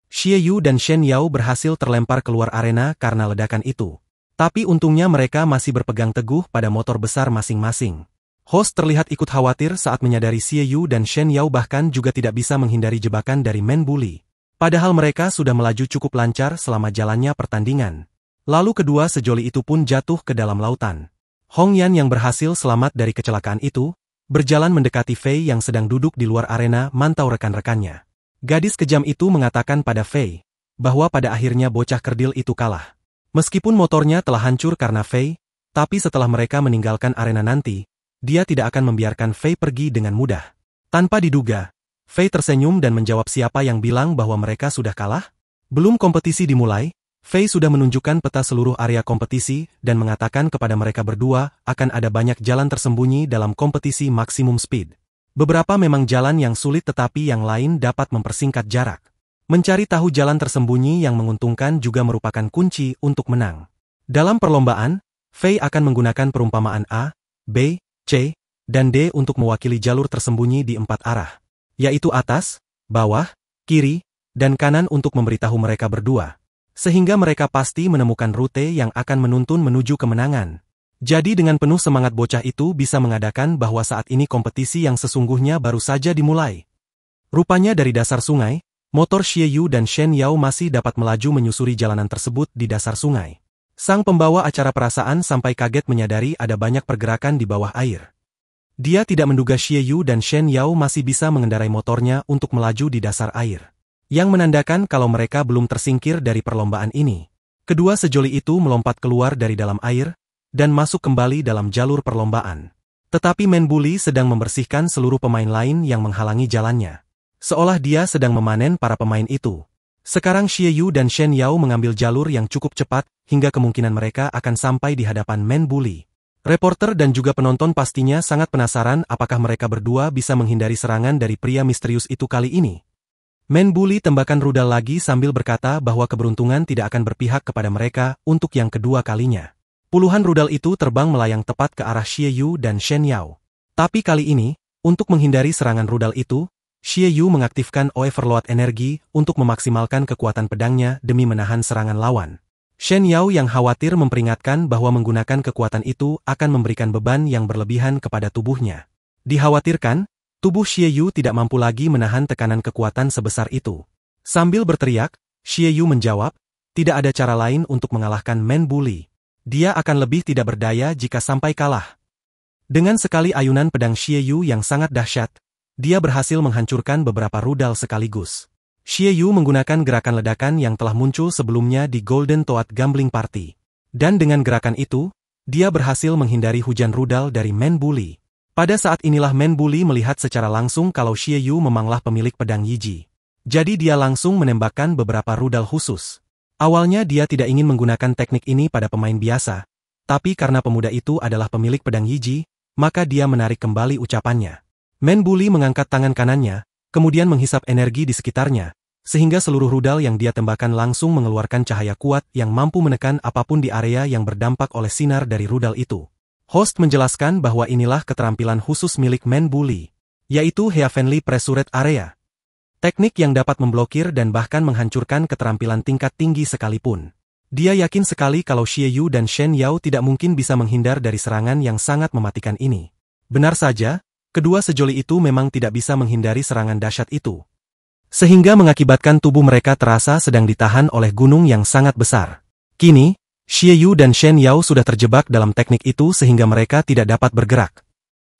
Xie Yu dan Shen Yao berhasil terlempar keluar arena karena ledakan itu. Tapi untungnya mereka masih berpegang teguh pada motor besar masing-masing. Host terlihat ikut khawatir saat menyadari Xie Yu dan Shen Yao bahkan juga tidak bisa menghindari jebakan dari Men Bully. Padahal mereka sudah melaju cukup lancar selama jalannya pertandingan. Lalu kedua sejoli itu pun jatuh ke dalam lautan. Hong Yan yang berhasil selamat dari kecelakaan itu, berjalan mendekati Fei yang sedang duduk di luar arena mantau rekan-rekannya. Gadis kejam itu mengatakan pada Fei, bahwa pada akhirnya bocah kerdil itu kalah. Meskipun motornya telah hancur karena Fei, tapi setelah mereka meninggalkan arena nanti, dia tidak akan membiarkan Fei pergi dengan mudah. Tanpa diduga, Fei tersenyum dan menjawab siapa yang bilang bahwa mereka sudah kalah? Belum kompetisi dimulai, Fei sudah menunjukkan peta seluruh area kompetisi dan mengatakan kepada mereka berdua akan ada banyak jalan tersembunyi dalam kompetisi maksimum speed. Beberapa memang jalan yang sulit tetapi yang lain dapat mempersingkat jarak. Mencari tahu jalan tersembunyi yang menguntungkan juga merupakan kunci untuk menang. Dalam perlombaan, Fei akan menggunakan perumpamaan A, B, C, dan D untuk mewakili jalur tersembunyi di 4 arah, yaitu atas, bawah, kiri, dan kanan untuk memberitahu mereka berdua. Sehingga mereka pasti menemukan rute yang akan menuntun menuju kemenangan. Jadi dengan penuh semangat bocah itu bisa mengadakan bahwa saat ini kompetisi yang sesungguhnya baru saja dimulai. Rupanya dari dasar sungai, motor Xie Yu dan Shen Yao masih dapat melaju menyusuri jalanan tersebut di dasar sungai. Sang pembawa acara perasaan sampai kaget menyadari ada banyak pergerakan di bawah air. Dia tidak menduga Xie Yu dan Shen Yao masih bisa mengendarai motornya untuk melaju di dasar air, yang menandakan kalau mereka belum tersingkir dari perlombaan ini. Kedua sejoli itu melompat keluar dari dalam air dan masuk kembali dalam jalur perlombaan. Tetapi Men Bully sedang membersihkan seluruh pemain lain yang menghalangi jalannya. Seolah dia sedang memanen para pemain itu. Sekarang Xie Yu dan Shen Yao mengambil jalur yang cukup cepat hingga kemungkinan mereka akan sampai di hadapan Men Bully. Reporter dan juga penonton pastinya sangat penasaran apakah mereka berdua bisa menghindari serangan dari pria misterius itu kali ini. Men Bully tembakan rudal lagi sambil berkata bahwa keberuntungan tidak akan berpihak kepada mereka untuk yang kedua kalinya. Puluhan rudal itu terbang melayang tepat ke arah Xie Yu dan Shen Yao. Tapi kali ini, untuk menghindari serangan rudal itu, Xie Yu mengaktifkan overload energi untuk memaksimalkan kekuatan pedangnya demi menahan serangan lawan. Shen Yao yang khawatir memperingatkan bahwa menggunakan kekuatan itu akan memberikan beban yang berlebihan kepada tubuhnya. Dikhawatirkan, tubuh Xie Yu tidak mampu lagi menahan tekanan kekuatan sebesar itu. Sambil berteriak, Xie Yu menjawab, tidak ada cara lain untuk mengalahkan Men Bully. Dia akan lebih tidak berdaya jika sampai kalah. Dengan sekali ayunan pedang Xie Yu yang sangat dahsyat, dia berhasil menghancurkan beberapa rudal sekaligus. Xie Yu menggunakan gerakan ledakan yang telah muncul sebelumnya di Golden Toad Gambling Party. Dan dengan gerakan itu, dia berhasil menghindari hujan rudal dari Men Bully. Pada saat inilah Men Bully melihat secara langsung kalau Xie Yu memanglah pemilik pedang Yiji. Jadi dia langsung menembakkan beberapa rudal khusus. Awalnya dia tidak ingin menggunakan teknik ini pada pemain biasa, tapi karena pemuda itu adalah pemilik pedang Yiji, maka dia menarik kembali ucapannya. Men Bully mengangkat tangan kanannya, kemudian menghisap energi di sekitarnya, sehingga seluruh rudal yang dia tembakkan langsung mengeluarkan cahaya kuat yang mampu menekan apapun di area yang berdampak oleh sinar dari rudal itu. Host menjelaskan bahwa inilah keterampilan khusus milik Men Bully, yaitu Heavenly Pressured Area. Teknik yang dapat memblokir dan bahkan menghancurkan keterampilan tingkat tinggi sekalipun. Dia yakin sekali kalau Xie Yu dan Shen Yao tidak mungkin bisa menghindar dari serangan yang sangat mematikan ini. Benar saja, kedua sejoli itu memang tidak bisa menghindari serangan dahsyat itu. Sehingga mengakibatkan tubuh mereka terasa sedang ditahan oleh gunung yang sangat besar. Kini, Xie Yu dan Shen Yao sudah terjebak dalam teknik itu sehingga mereka tidak dapat bergerak.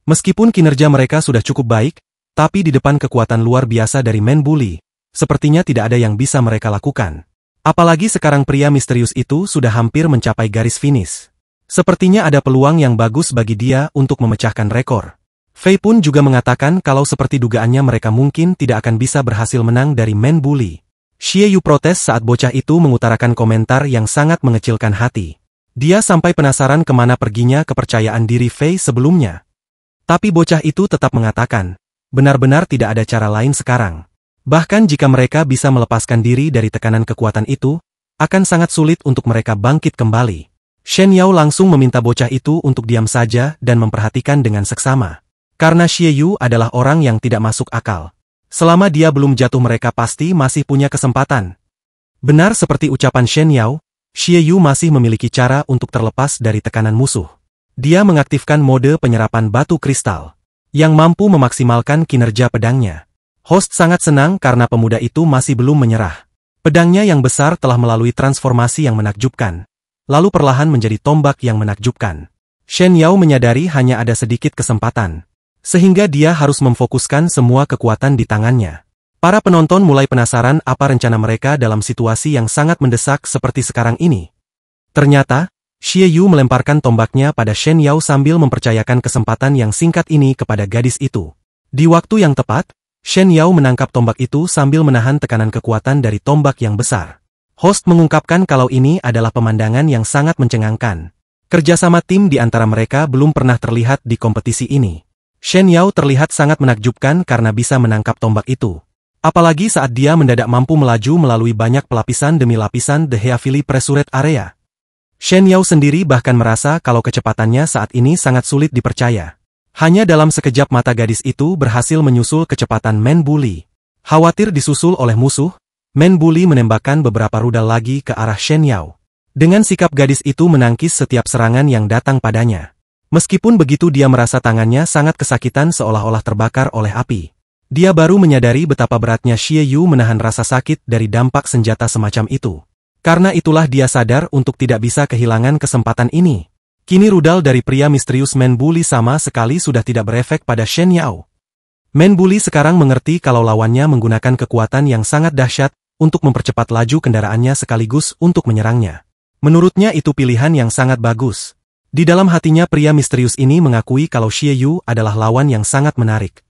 Meskipun kinerja mereka sudah cukup baik, tapi di depan kekuatan luar biasa dari Men Bully, sepertinya tidak ada yang bisa mereka lakukan. Apalagi sekarang pria misterius itu sudah hampir mencapai garis finish. Sepertinya ada peluang yang bagus bagi dia untuk memecahkan rekor. Fei pun juga mengatakan kalau seperti dugaannya mereka mungkin tidak akan bisa berhasil menang dari Men Bully. Xie Yu protes saat bocah itu mengutarakan komentar yang sangat mengecilkan hati. Dia sampai penasaran kemana perginya kepercayaan diri Fei sebelumnya. Tapi bocah itu tetap mengatakan, benar-benar tidak ada cara lain sekarang. Bahkan jika mereka bisa melepaskan diri dari tekanan kekuatan itu, akan sangat sulit untuk mereka bangkit kembali. Shen Yao langsung meminta bocah itu untuk diam saja dan memperhatikan dengan seksama. Karena Xie Yu adalah orang yang tidak masuk akal. Selama dia belum jatuh mereka pasti masih punya kesempatan. Benar seperti ucapan Shen Yao, Xie Yu masih memiliki cara untuk terlepas dari tekanan musuh. Dia mengaktifkan mode penyerapan batu kristal yang mampu memaksimalkan kinerja pedangnya. Host sangat senang karena pemuda itu masih belum menyerah. Pedangnya yang besar telah melalui transformasi yang menakjubkan, lalu perlahan menjadi tombak yang menakjubkan. Shen Yao menyadari hanya ada sedikit kesempatan, sehingga dia harus memfokuskan semua kekuatan di tangannya. Para penonton mulai penasaran apa rencana mereka dalam situasi yang sangat mendesak seperti sekarang ini. Ternyata, Xie Yu melemparkan tombaknya pada Shen Yao sambil mempercayakan kesempatan yang singkat ini kepada gadis itu. Di waktu yang tepat, Shen Yao menangkap tombak itu sambil menahan tekanan kekuatan dari tombak yang besar. Host mengungkapkan kalau ini adalah pemandangan yang sangat mencengangkan. Kerjasama tim di antara mereka belum pernah terlihat di kompetisi ini. Shen Yao terlihat sangat menakjubkan karena bisa menangkap tombak itu. Apalagi saat dia mendadak mampu melaju melalui banyak pelapisan demi lapisan The Heavenly Pressured Area. Shen Yao sendiri bahkan merasa kalau kecepatannya saat ini sangat sulit dipercaya. Hanya dalam sekejap mata gadis itu berhasil menyusul kecepatan Men Bully. Khawatir disusul oleh musuh, Men Bully menembakkan beberapa rudal lagi ke arah Shen Yao. Dengan sikap gadis itu menangkis setiap serangan yang datang padanya. Meskipun begitu dia merasa tangannya sangat kesakitan seolah-olah terbakar oleh api. Dia baru menyadari betapa beratnya Xie Yu menahan rasa sakit dari dampak senjata semacam itu. Karena itulah dia sadar untuk tidak bisa kehilangan kesempatan ini. Kini rudal dari pria misterius Men Buli sama sekali sudah tidak berefek pada Shen Yao. Men Buli sekarang mengerti kalau lawannya menggunakan kekuatan yang sangat dahsyat untuk mempercepat laju kendaraannya sekaligus untuk menyerangnya. Menurutnya itu pilihan yang sangat bagus. Di dalam hatinya pria misterius ini mengakui kalau Xie Yu adalah lawan yang sangat menarik.